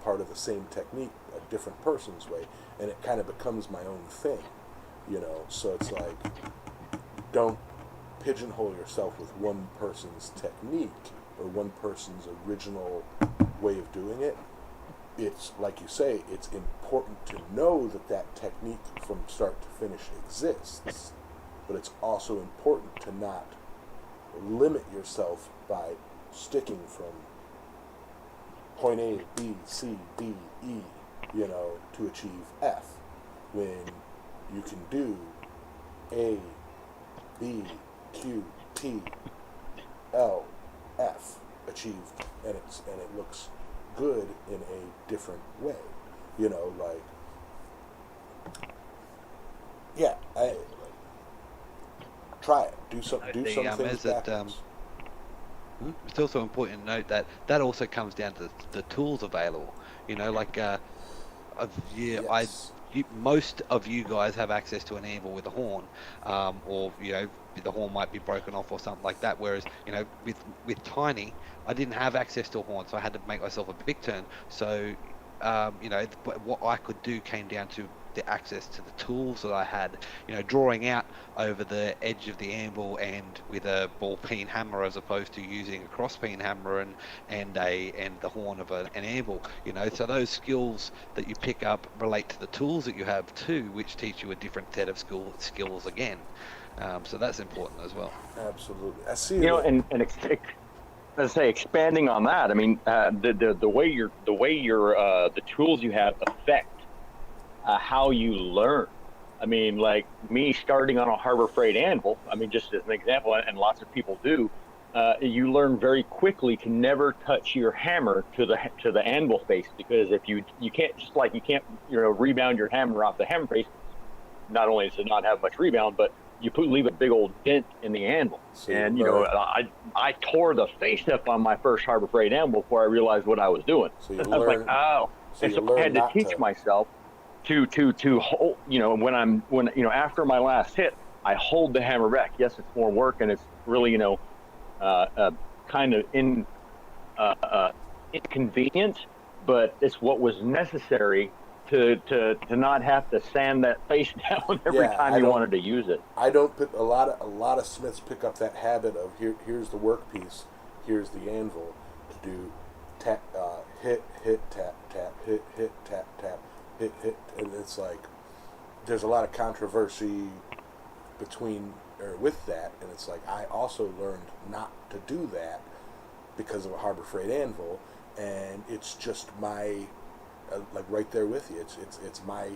part of the same technique, a different person's way, and it kind of becomes my own thing. So it's like, don't pigeonhole yourself with one person's technique or one person's original way of doing it. It's like you say, it's important to know that technique from start to finish exists, but it's also important to not limit yourself by sticking from point A, B, C, D, E, to achieve F, when you can do A, B, Q, T, L, F achieved, and it looks good in a different way. Try it. Do some things backwards. It's also important to note that also comes down to the tools available. Most of you guys have access to an anvil with a horn, or the horn might be broken off or something like that. Whereas with Tiny, I didn't have access to a horn, so I had to make myself a big turn. So what I could do came down to the access to the tools that I had, drawing out over the edge of the anvil and with a ball peen hammer, as opposed to using a cross peen hammer and the horn of an anvil. So those skills that you pick up relate to the tools that you have too, which teach you a different set of skills again. So that's important as well. Absolutely. I see. let's say expanding on that. I mean, the way your the tools you have affect how you learn. I mean, like me starting on a Harbor Freight anvil. I mean, just as an example, and lots of people do. You learn very quickly to never touch your hammer to the anvil face, because if you can't, just like you can't rebound your hammer off the hammer face. Not only does it not have much rebound, but you leave a big old dent in the anvil. So And I tore the face up on my first Harbor Freight anvil before I realized what I was doing. So you I was like, learn. oh, So and you so I learn had to not teach to. myself to hold. When after my last hit, I hold the hammer back. Yes, it's more work, and it's really kind of inconvenient, but it's what was necessary to not have to sand that face down every Yeah, time you wanted to use it. I don't put a lot of smiths pick up that habit of here's the workpiece, here's the anvil to do tap, hit tap tap hit tap tap hit, and it's like there's a lot of controversy with that, and it's like I also learned not to do that because of a Harbor Freight anvil, and it's just my like right there with you. It's my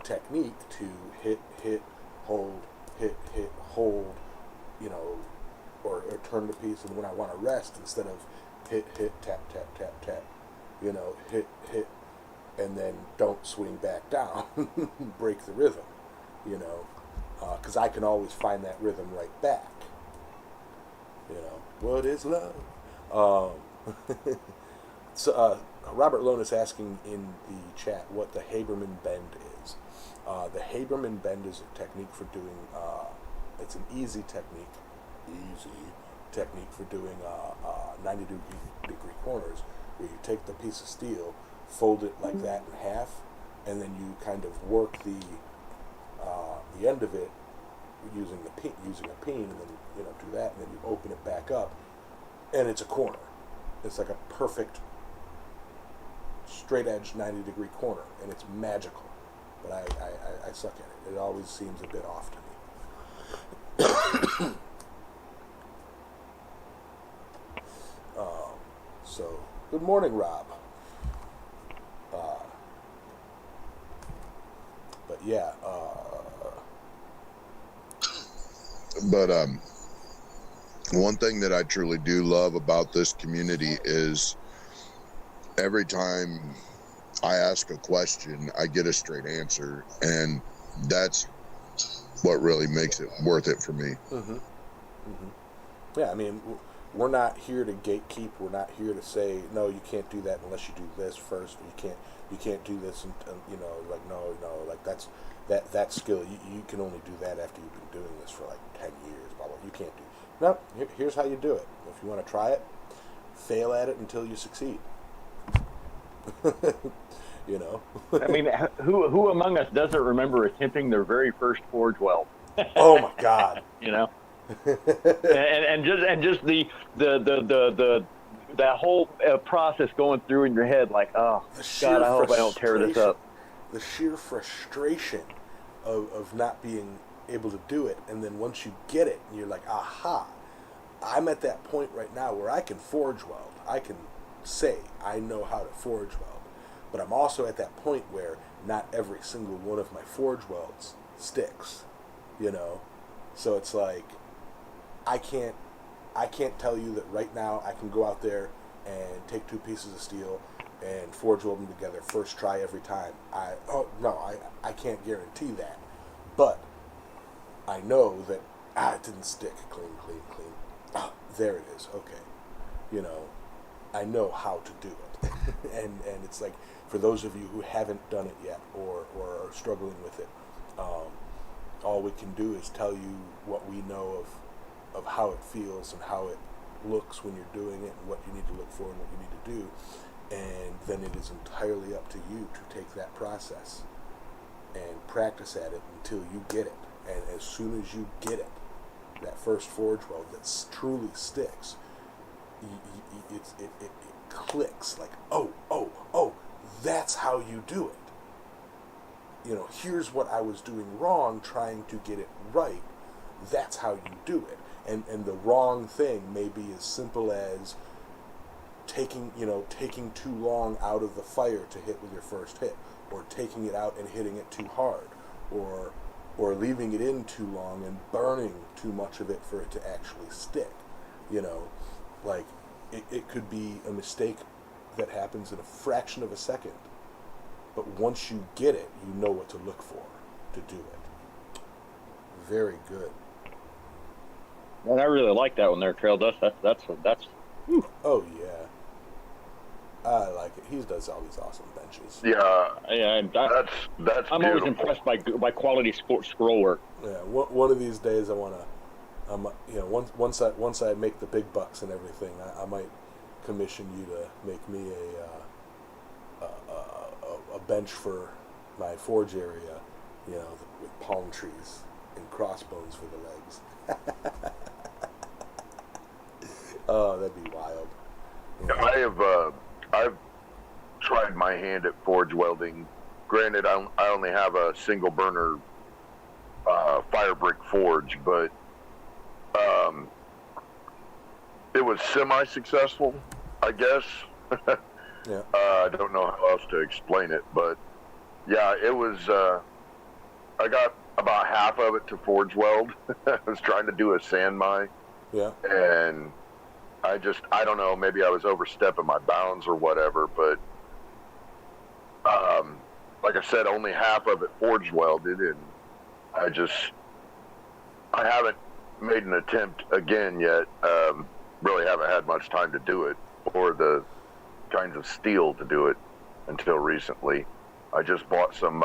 technique to hit hold hold, or turn the piece, and when I want to rest, instead of hit tap tap tap tap, hit and then don't swing back down, break the rhythm, because I can always find that rhythm right back. What is love? So Robert Lone is asking in the chat what the Haberman bend is. The Haberman bend is a technique for doing. It's an easy technique for doing 90-degree corners, where you take the piece of steel, fold it like that in half, and then you kind of work the end of it using a peen, and then do that, and then you open it back up, and it's a corner. It's like a perfect straight edge 90-degree corner, and it's magical. But I suck at it. It always seems a bit off to me. So good morning, Rob. But yeah. But one thing that I truly do love about this community is every time I ask a question, I get a straight answer, and that's what really makes it worth it for me. Mm-hmm. Mm-hmm. Yeah, I mean, we're not here to gatekeep. We're not here to say no, you can't do that unless you do this first. Or you can't do this, and like no, like that skill. You can only do that after you've been doing this for like 10 years. Blah blah. You can't do. No, here's how you do it. If you want to try it, fail at it until you succeed. I mean, who among us doesn't remember attempting their very first forge weld? Oh my God! and just the that whole process going through in your head, like, oh God, I hope I don't tear this up. The sheer frustration of not being able to do it, and then once you get it, you're like, aha! I'm at that point right now where I can forge weld. I can say I know how to forge weld. But I'm also at that point where not every single one of my forge welds sticks, So it's like I can't tell you that right now I can go out there and take two pieces of steel and forge weld them together first try every time. I can't guarantee that. But I know that it didn't stick clean. There it is. Okay. I know how to do it. and it's like, for those of you who haven't done it yet or are struggling with it, all we can do is tell you what we know of how it feels and how it looks when you're doing it, and what you need to look for and what you need to do. And then it is entirely up to you to take that process and practice at it until you get it. And as soon as you get it, that first forge weld that truly sticks, it clicks like, oh, that's how you do it. Here's what I was doing wrong trying to get it right. That's how you do it. And the wrong thing may be as simple as taking too long out of the fire to hit with your first hit, or taking it out and hitting it too hard, or leaving it in too long and burning too much of it for it to actually stick. Like it could be a mistake that happens in a fraction of a second, but once you get it, you know what to look for to do it. Very good. And I really like that one there, Trail Dust. That's. Oh yeah, I like it. He does all these awesome benches. Yeah, That's I'm always impressed by quality scroll work. Yeah, one of these days I want to, once I make the big bucks and everything, I might commission you to make me a bench for my forge area, with palm trees and crossbones for the legs. Oh, that'd be wild. I've tried my hand at forge welding. Granted, I only have a single burner fire brick forge, but it was semi-successful, I guess. Yeah. I don't know how else to explain it, but yeah, it was. I got about half of it to forge weld. I was trying to do a sand mine. Yeah. And I don't know, maybe I was overstepping my bounds or whatever, but like I said, only half of it forge welded, and I haven't made an attempt again yet. Really haven't had much time to do it, or the kinds of steel to do it until recently. I just bought some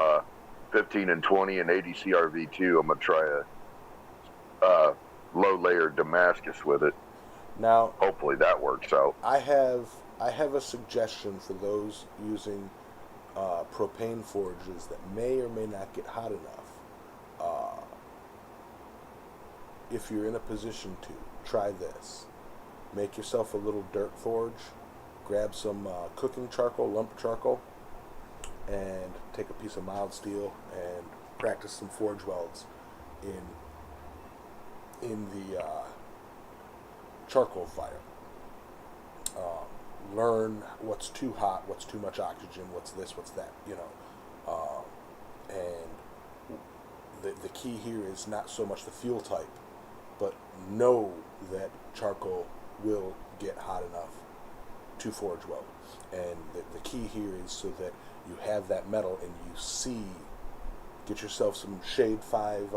15 and 20 and 80 CRV2. I'm going to try a low-layer Damascus with it. Now, hopefully that works out. I have a suggestion for those using propane forges that may or may not get hot enough. If you're in a position to, try this. Make yourself a little dirt forge, grab some cooking charcoal, lump charcoal, and take a piece of mild steel and practice some forge welds in the charcoal fire. Learn what's too hot, what's too much oxygen, what's this, what's that, and the key here is not so much the fuel type, but know that charcoal will get hot enough to forge weld. And the key here is so that you have that metal and you see, get yourself some shade 5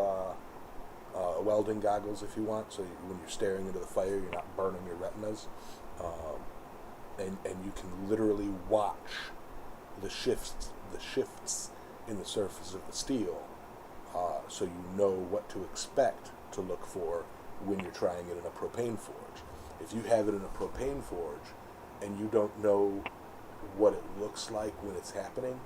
welding goggles if you want, so when you're staring into the fire, you're not burning your retinas. And you can literally watch the shifts in the surface of the steel, so you know what to expect to look for when you're trying it in a propane forge. If you have it in a propane forge and you don't know what it looks like when it's happening,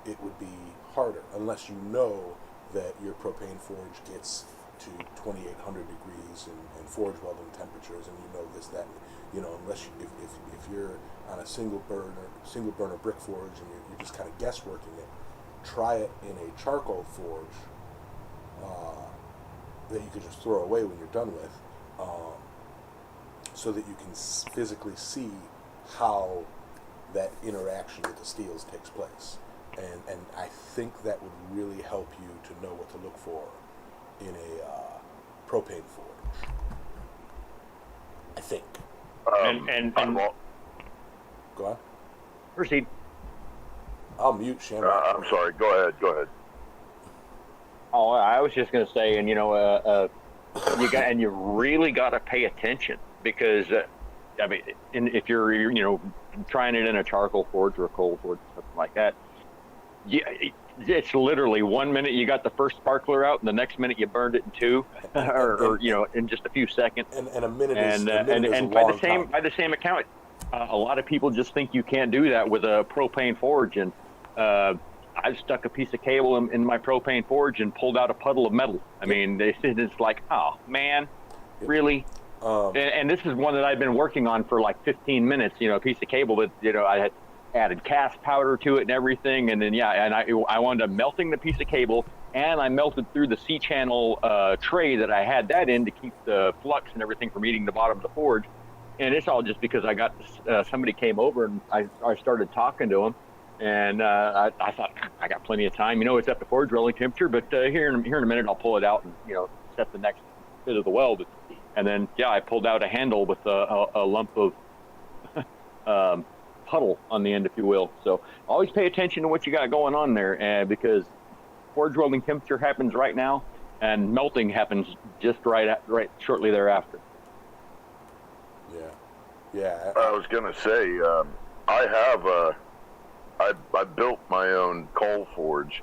it would be harder, unless you know that your propane forge gets to 2,800 degrees and forge welding temperatures, and you know this, that, unless if you're on a single burner brick forge and you're just kind of guessworking it, try it in a charcoal forge that you could just throw away when you're done with, so that you can physically see how that interaction with the steels takes place. And I think that would really help you to know what to look for in a propane forge. I think. And Go on. proceed. I'll mute Shamrock. I'm sorry. Go ahead. Oh, I was just going to say, and you really got to pay attention, because if you're trying it in a charcoal forge or a coal forge, something like that, it's literally 1 minute you got the first sparkler out, and the next minute you burned it in two, or in just a few seconds. And a minute is a by long time. the same account, a lot of people just think you can't do that with a propane forge, and I've stuck a piece of cable in my propane forge and pulled out a puddle of metal. I mean, it's like, oh man, really? And this is one that I've been working on for like 15 minutes. A piece of cable that I had added cast powder to it and everything, and then I wound up melting the piece of cable, and I melted through the C-channel tray that I had that in to keep the flux and everything from eating the bottom of the forge. and it's all just because I got somebody came over and I started talking to him, and I thought I got plenty of time. It's at the forge welding temperature, but here in a minute I'll pull it out and set the next bit of the weld, and then I pulled out a handle with a lump of puddle on the end, if you will. So always pay attention to what you got going on there, because forge welding temperature happens right now, and melting happens just right shortly thereafter. Yeah. I was gonna say, I built my own coal forge.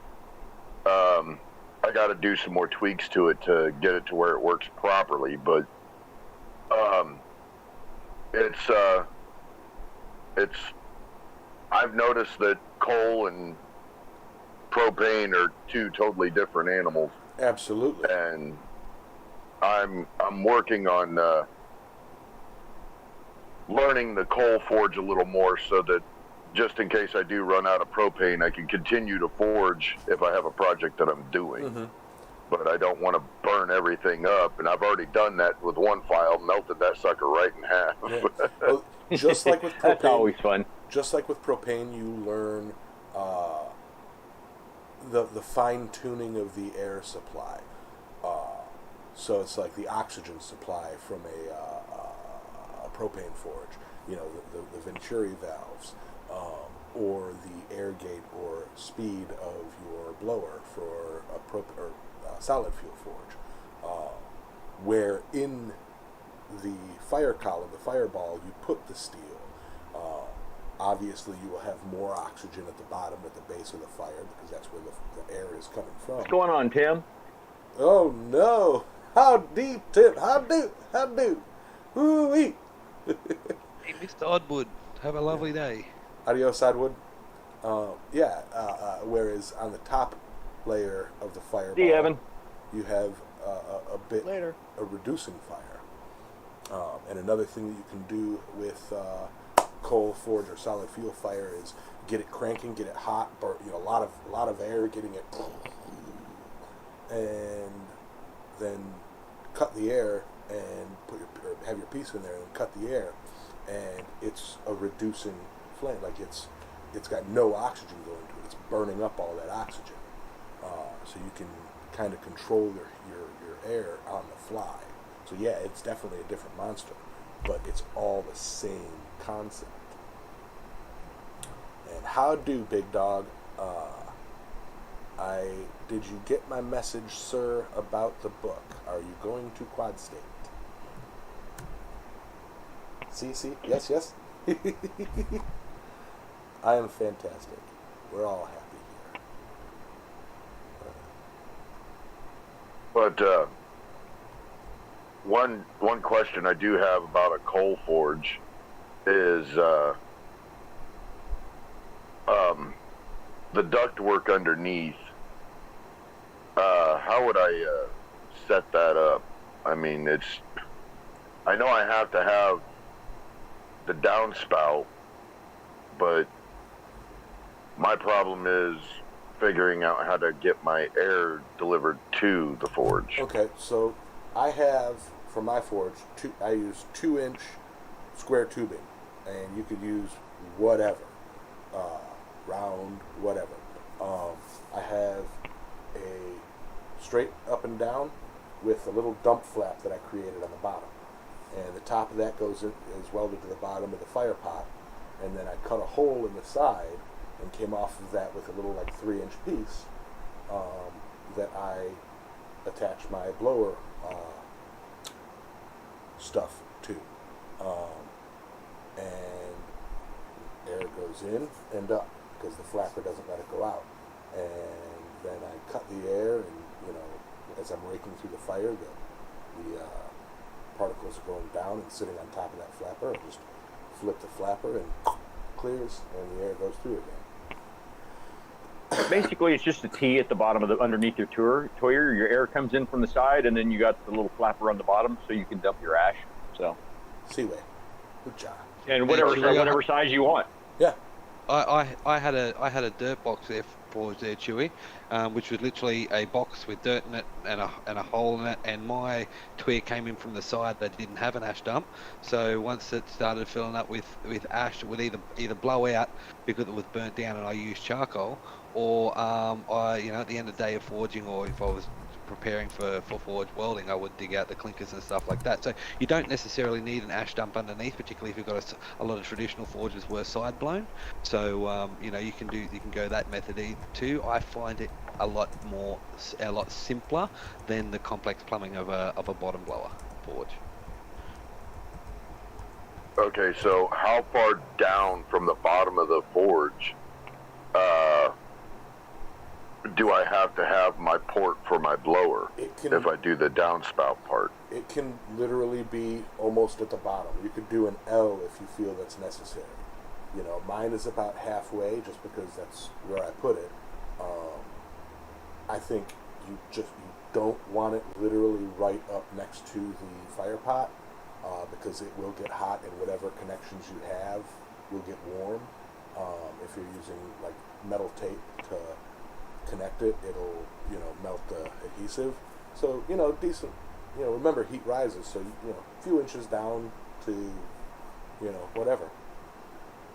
I got to do some more tweaks to it to get it to where it works properly, but it's I've noticed that coal and propane are two totally different animals. Absolutely. And I'm working on learning the coal forge a little more, so that just in case I do run out of propane, I can continue to forge if I have a project that I'm doing. Mm-hmm. But I don't want to burn everything up, and I've already done that with one file, melted that sucker right in half. Yeah. Well, just like with propane, That's always fun. Just like with propane, you learn the fine tuning of the air supply. So it's like the oxygen supply from a propane forge. The Venturi valves, or the air gate or speed of your blower for a solid fuel forge. Where in the fire column, the fireball, you put the steel. Obviously, you will have more oxygen at the bottom, at the base of the fire, because that's where the air is coming from. What's going on, Tim? Oh no! How deep, Tim? How deep? Ooh-wee! Hey, Mr. Oddwood, have a lovely day. Adios, Oddwood. Whereas on the top layer of the fireball, See you, Evan. you have a bit Later. a reducing fire. And another thing that you can do with coal forge or solid fuel fire is get it cranking, get it hot, a lot of air, getting it, and then cut the air and have your piece in there and cut the air, and it's a reducing flame. Like it's got no oxygen going to it. It's burning up all that oxygen, so you can kind of control your air on the fly. So yeah, it's definitely a different monster, but it's all the same concept. And how do, Big Dog? Did you get my message, sir, about the book? Are you going to Quad State? See? Yes. I am fantastic. We're all happy here. But one question I do have about a coal forge is the ductwork underneath. How would I set that up? I mean, I know I have to have the downspout, but my problem is figuring out how to get my air delivered to the forge. Okay, so I have, for my forge, I use 2-inch square tubing, and you could use whatever, round, whatever. I have a straight up and down with a little dump flap that I created on the bottom, and the top of that is welded to the bottom of the fire pot, and then I cut a hole in the side and came off of that with a little 3-inch piece that I attach my blower stuff to, and air goes in and up because the flapper doesn't let it go out, and then I cut the air, and as I'm raking through the fire, the particles are going down and sitting on top of that flapper. I just flip the flapper and clears, and the air goes through again. Basically, it's just a T at the bottom of underneath your toyer. Your air comes in from the side, and then you got the little flapper on the bottom, so you can dump your ash. So, Seaway, good job. And whatever size you want. Yeah. I had a dirt box there forge there, Chewy, which was literally a box with dirt in it and a hole in it. And my tuya came in from the side that didn't have an ash dump. So once it started filling up with ash, it would either blow out because it was burnt down and I used charcoal, or I at the end of the day of forging, or if I was preparing for forge welding, I would dig out the clinkers and stuff like that. So you don't necessarily need an ash dump underneath, particularly if you've got a lot of traditional forges were side blown. So you can go that method too. I find it a lot simpler than the complex plumbing of a bottom blower forge. Okay, so how far down from the bottom of the forge do I have to have my port for my blower if I do the downspout part? It can literally be almost at the bottom. You could do an L if you feel that's necessary. Mine is about halfway just because that's where I put it. I think you don't want it literally right up next to the fire pot because it will get hot and whatever connections you have will get warm. If you're using like metal tape to connect it, it'll melt the adhesive. So decent. Remember heat rises, so a few inches down to whatever.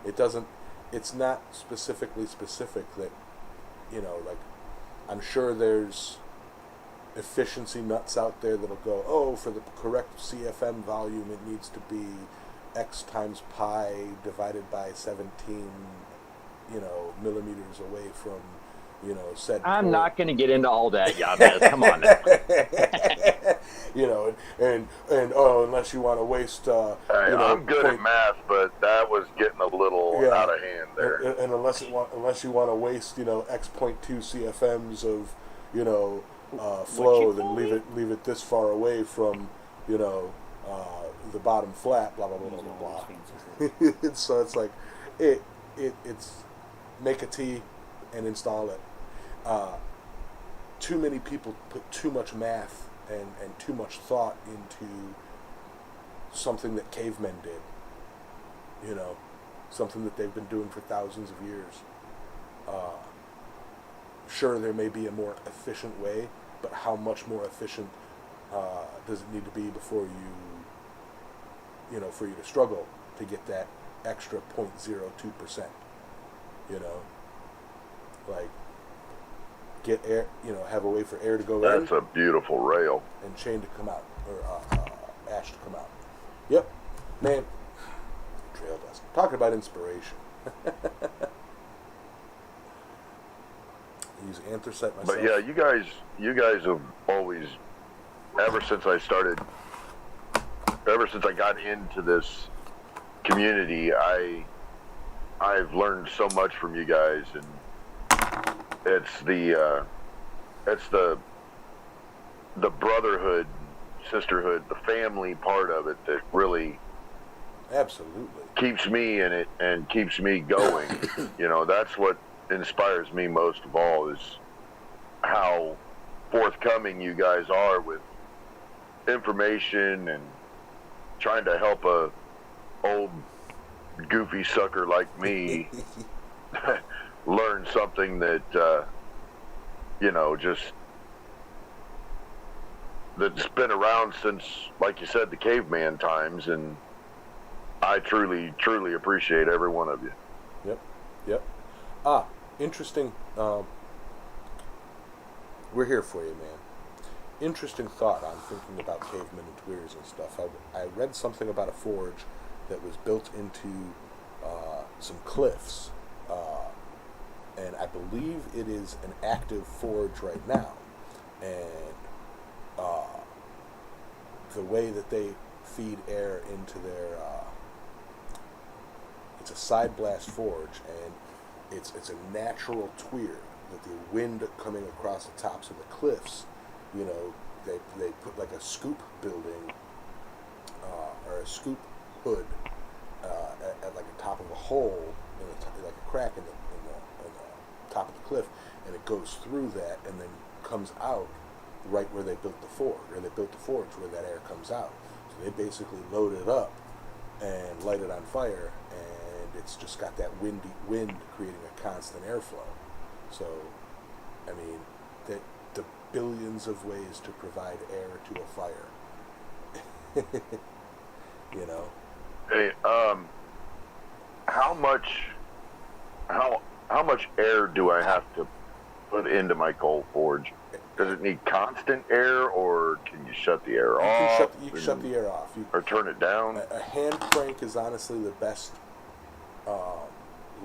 It's not specifically specific that like I'm sure there's efficiency nuts out there that'll go, oh, for the correct CFM volume it needs to be X times pi divided by 17 millimeters away from said I'm not going to get into all that, Yabez. Come on now. Unless you want to waste I'm good at math, but that was getting a little out of hand there. And unless you want to waste X 0.2 CFMs of flow, then leave it this far away from the bottom flat, blah blah blah blah blah. So it's like it's make a T and install it. Too many people put too much math and too much thought into something that cavemen did. Something that they've been doing for thousands of years. Sure, there may be a more efficient way, but how much more efficient does it need to be before for you to struggle to get that extra 0.02%? Like get air, have a way for air to go in. That's a beautiful rail. And chain to come out, or ash to come out. Yep, man. Trail dust. Talking about inspiration. Use anthracite myself. But yeah, you guys have always, ever since I got into this community, I've learned so much from you guys, and it's the brotherhood, sisterhood, the family part of it that really absolutely keeps me in it and keeps me going. That's what inspires me most of all, is how forthcoming you guys are with information and trying to help a old goofy sucker like me learn something that that's been around since, like you said, the caveman times, and I truly appreciate every one of you. Yep. Interesting. We're here for you, man. Interesting thought on thinking about cavemen and tweers and stuff. I read something about a forge that was built into some cliffs, and I believe it is an active forge right now. And the way that they feed air into their it's a side blast forge, and it's a natural tweer that the wind coming across the tops of the cliffs, they put like a scoop building or a scoop hood at like the top of a hole like a crack in the top of the cliff, and it goes through that and then comes out right where they built the forge, or they built the forge where that air comes out. So they basically load it up and light it on fire, and it's just got that wind creating a constant airflow. So, I mean, the billions of ways to provide air to a fire. You know. Hey, how much air do I have to put into my coal forge? Does it need constant air, or can you shut the air off? You can shut the air off. Or turn it down? A hand crank is honestly the best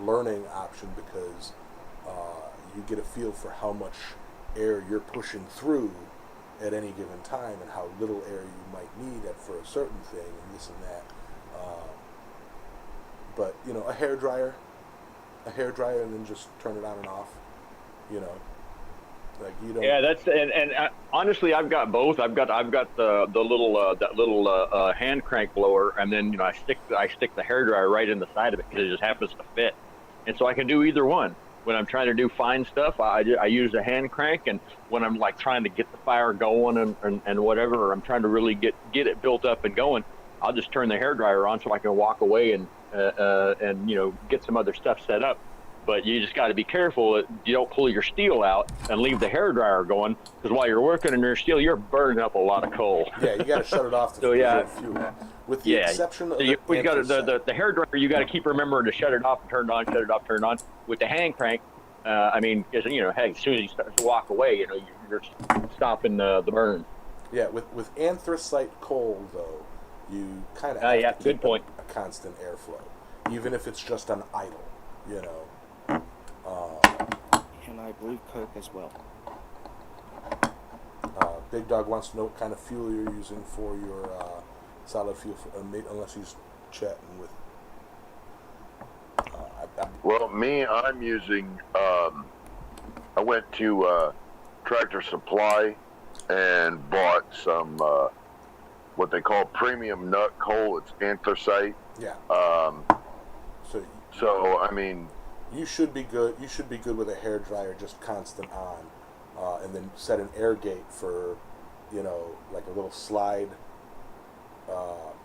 learning option because you get a feel for how much air you're pushing through at any given time and how little air you might need for a certain thing and this and that. But, you know, a hairdryer and then just turn it on and off, you know. Like you don't. Yeah, that's and honestly, I've got both. I've got the little that little hand crank blower, and then I stick the hairdryer right in the side of it because it just happens to fit, and so I can do either one. When I'm trying to do fine stuff, I use a hand crank, and when I'm like trying to get the fire going and whatever, or I'm trying to really get it built up and going, I'll just turn the hairdryer on so I can walk away and get some other stuff set up. But you just got to be careful that you don't pull your steel out and leave the hairdryer going, because while you're working in your steel, you're burning up a lot of coal. Yeah, you got to shut it off to fuel. With the exception of the hairdryer, you got to keep remembering to shut it off and turn it on, shut it off, turn it on. With the hand crank, as soon as you start to walk away, you're stopping the burn. Yeah, with anthracite coal though, you kind of have to keep a constant airflow, even if it's just on idle, you know. And I believe coke as well. Big Dog wants to know what kind of fuel you're using for your solid fuel, unless he's chatting with. I'm using. I went to Tractor Supply and bought some what they call premium nut coal. It's anthracite. Yeah. So I mean. You should be good. You should be good with a hairdryer, just constant on, and then set an air gate for, like a little slide, to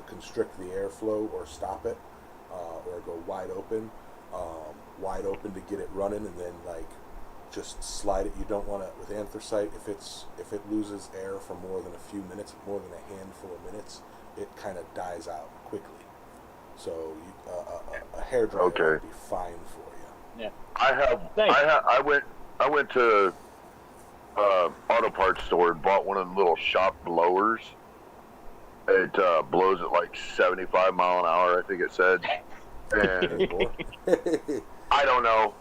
constrict the airflow or stop it, or go wide open to get it running, and then just slide it. You don't want to with anthracite if it loses air for more than a few minutes, more than a handful of minutes, it kind of dies out quickly. So a hairdryer would be fine for you. Yeah. I went to auto parts store and bought one of the little shop blowers. It blows at like 75 mile an hour, I think it said. And I don't know.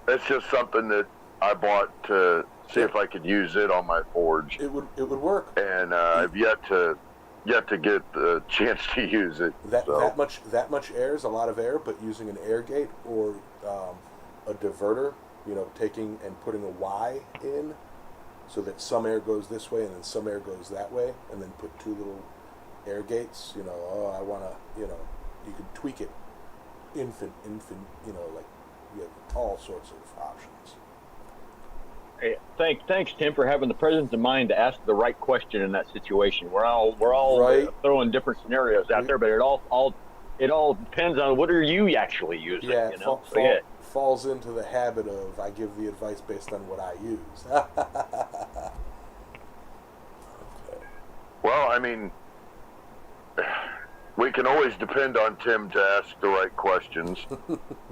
It's just something that I bought to see if I could use it on my forge. It would work. And I've yet to get the chance to use it. That much air is a lot of air, but using an air gate or a diverter, taking and putting a Y in so that some air goes this way and then some air goes that way, and then put two little air gates, you can tweak it infant, you have all sorts of options. Hey, thanks, Tim, for having the presence of mind to ask the right question in that situation. We're all right. Throwing different scenarios out there, but it all depends on what are you actually using. Yeah, falls into the habit of I give the advice based on what I use. Okay. Well, I mean, we can always depend on Tim to ask the right questions.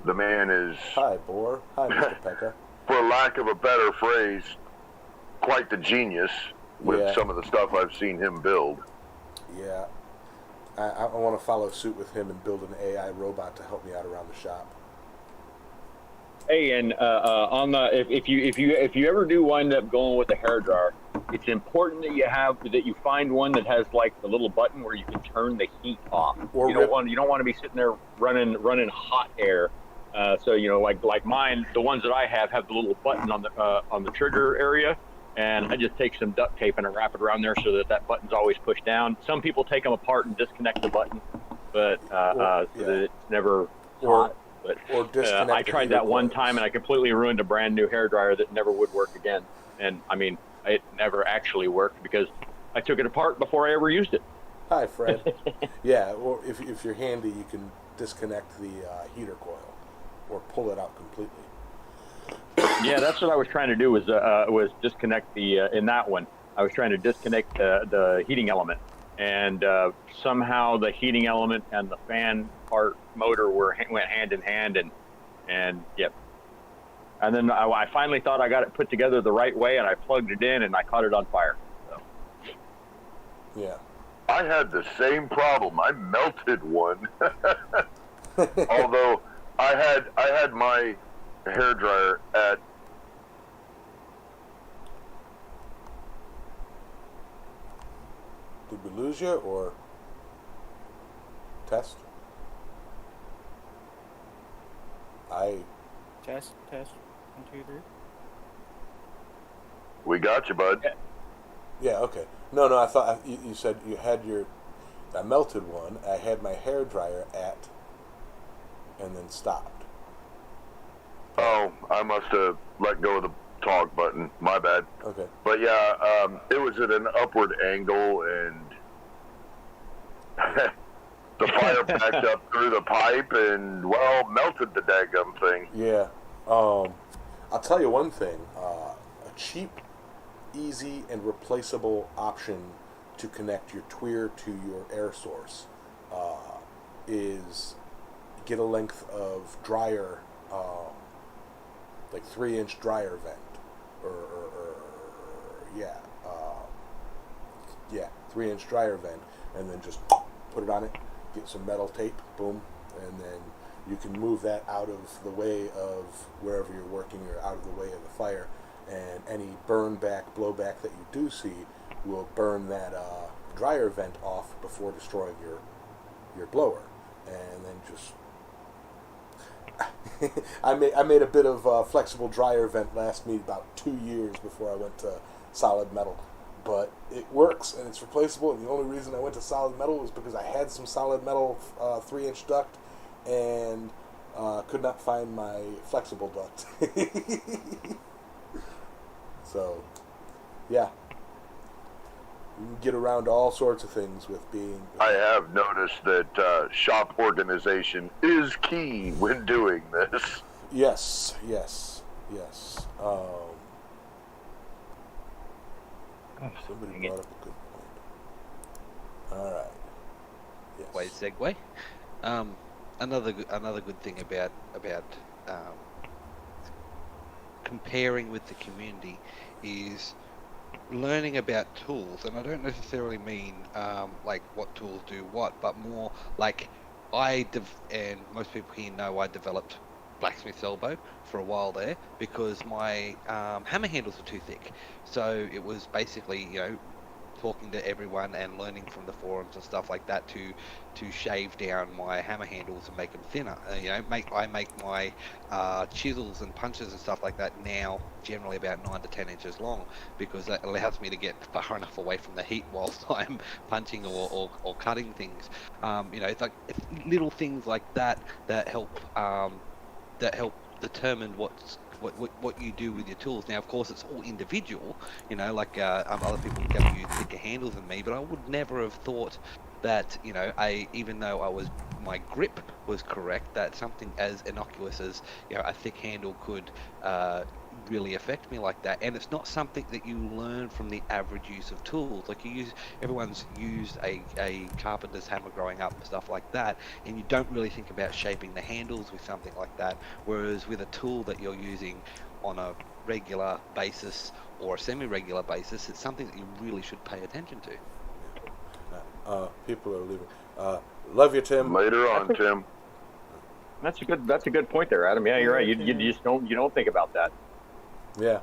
The man is. Hi, Boar. Hi, Mr. Pekka. For lack of a better phrase, quite the genius with some of the stuff I've seen him build. Yeah. I want to follow suit with him and build an AI robot to help me out around the shop. Hey, and if you ever do wind up going with a hairdryer, it's important that you find one that has like the little button where you can turn the heat off. You don't want to be sitting there running hot air. So like mine, the ones that I have the little button on the trigger area, and I just take some duct tape and I wrap it around there so that button's always pushed down. Some people take them apart and disconnect the button, but so that it's never hot. But I tried that one time and I completely ruined a brand new hairdryer that never would work again. And I mean, it never actually worked because I took it apart before I ever used it. Hi, Fred. Yeah, or if you're handy, you can disconnect the heater coil. or pull it out completely. Yeah, that's what I was trying to do. Was disconnect the in that one. I was trying to disconnect the heating element, and somehow the heating element and the fan part motor went hand in hand, and yep. And then I finally thought I got it put together the right way, and I plugged it in, and I caught it on fire. So. Yeah. I had the same problem. I melted one. Although I had my hairdryer at. Did we lose you or test? Test. 1, 2, 3. We got you, bud. Yeah, okay. No, I thought you said you had I melted one. I had my hairdryer at, and then stopped. Oh, I must have let go of the talk button. My bad. Okay. But yeah, it was at an upward angle, and the fire packed up through the pipe and, well, melted the daggum thing. Yeah. I'll tell you one thing. A cheap, easy, and replaceable option to connect your tweer to your air source is get a length of dryer, like 3-inch dryer vent, yeah, 3-inch dryer vent, and then just put it on it, get some metal tape, boom, and then you can move that out of the way of wherever you're working or out of the way of the fire, and any burn back, blowback that you do see will burn that dryer vent off before destroying your blower, and then just I made a bit of flexible dryer vent last me about 2 years before I went to solid metal, but it works and it's replaceable. And the only reason I went to solid metal was because I had some solid metal 3-inch duct and could not find my flexible duct. So, yeah. You can get around all sorts of things with being... I have noticed that shop organization is key when doing this. Yes. Somebody brought up a good point. All right. Yes. Way segue. Another good thing about comparing with the community is learning about tools, and I don't necessarily mean like what tools do what, but more like and most people here know I developed Blacksmith's elbow for a while there because my hammer handles were too thick. So it was basically, talking to everyone and learning from the forums and stuff like that to shave down my hammer handles and make them thinner. I make my chisels and punches and stuff like that now generally about 9 to 10 inches long because that allows me to get far enough away from the heat whilst I'm punching or cutting things. It's like little things like that help determine what you do with your tools. Now, of course, it's all individual. Like other people can use thicker handles than me, but I would never have thought that even though my grip was correct, that something as innocuous as a thick handle could really affect me like that. And it's not something that you learn from the average use of tools. Like everyone's used a carpenter's hammer growing up and stuff like that, and you don't really think about shaping the handles with something like that. Whereas with a tool that you're using on a regular basis or a semi-regular basis, it's something that you really should pay attention to. People are leaving. Love you, Tim. Later on, Tim. That's a good point there, Adam. Yeah, you're right. You just don't think about that. Yeah.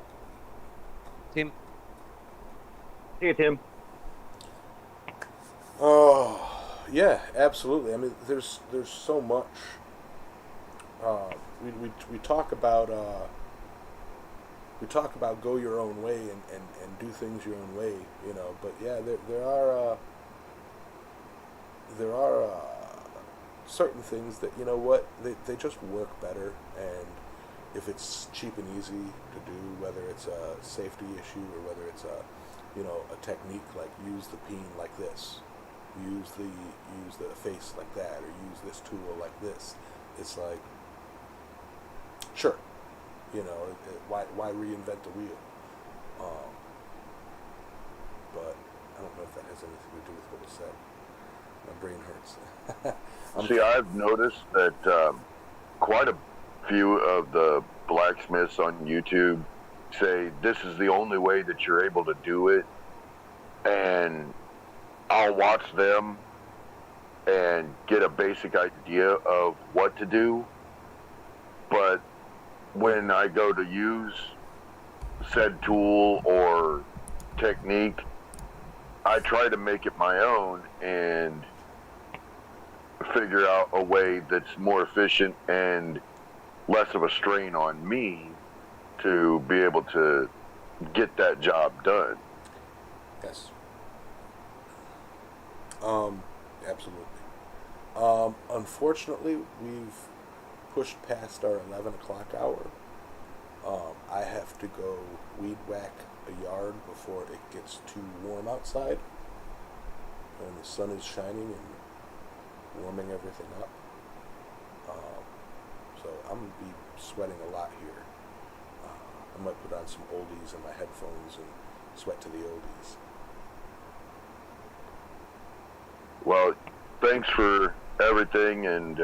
Tim. See you, Tim. Oh, yeah, absolutely. I mean, there's so much. We talk about go your own way and do things your own way, But yeah, there are certain things that they just work better, and if it's cheap and easy to do, whether it's a safety issue or whether it's a technique like use the peen like this, use the face like that, or use this tool like this, it's like Sure. Why reinvent the wheel? But I don't know if that has anything to do with what was said. My brain hurts. See, I've noticed that quite a few of the blacksmiths on YouTube say this is the only way that you're able to do it, and I'll watch them and get a basic idea of what to do, but when I go to use said tool or technique, I try to make it my own and figure out a way that's more efficient and less of a strain on me to be able to get that job done. Yes. Absolutely. Unfortunately, we've pushed past our 11 o'clock hour. I have to go weed whack a yard before it gets too warm outside, and the sun is shining and warming everything up. So I'm going to be sweating a lot here. I might put on some oldies in my headphones and sweat to the oldies. Well, thanks for everything, and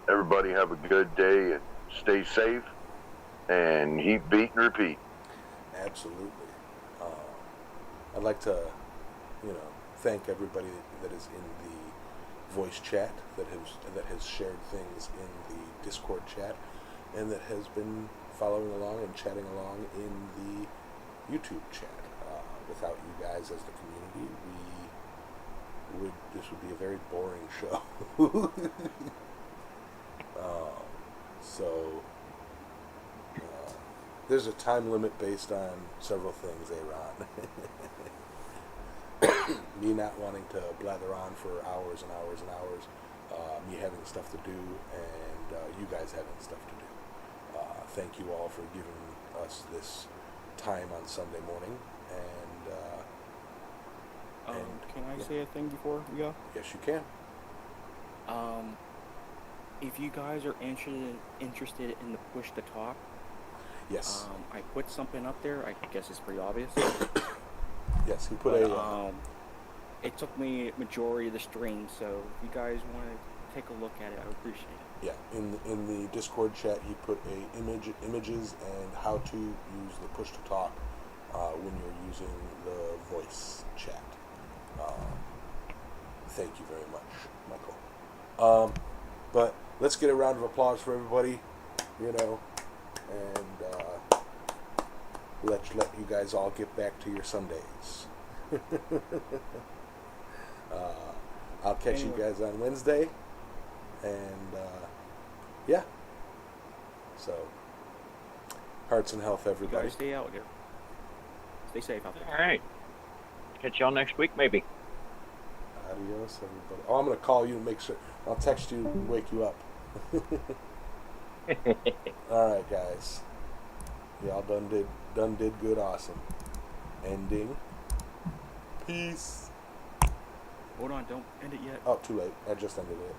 everybody have a good day and stay safe and heat, beat, and repeat. Absolutely. I'd like to, thank everybody that is in the voice chat, that has shared things in the Discord chat, and that has been following along and chatting along in the YouTube chat. Without you guys as the community, this would be a very boring show. There's a time limit based on several things, Aaron. Me not wanting to blather on for hours and hours and hours, me having stuff to do, and you guys having stuff to do. Thank you all for giving us this time on Sunday morning, can I say a thing before we go? yes, you can. If you guys are interested in the push to talk, Yes. I put something up there. I guess it's pretty obvious. Yes, he put But, it took me majority of the stream, so if you guys want to take a look at it, I would appreciate it. Yeah, in the Discord chat, he put images and how to use the push to talk when you're using the voice chat. Thank you very much, Michael. But let's get a round of applause for everybody, and let you guys all get back to your Sundays. I'll catch you guys on Wednesday, and yeah. So, hearts and health, You everybody. guys stay out there. Stay safe out there. All right. Catch y'all next week, maybe. Adios, everybody. Oh, I'm gonna call you and make sure. I'll text you and wake you up. All right, guys. Y'all done did good. Awesome. Ending. Peace. Hold on, don't end it yet. Oh, too late. I just ended it.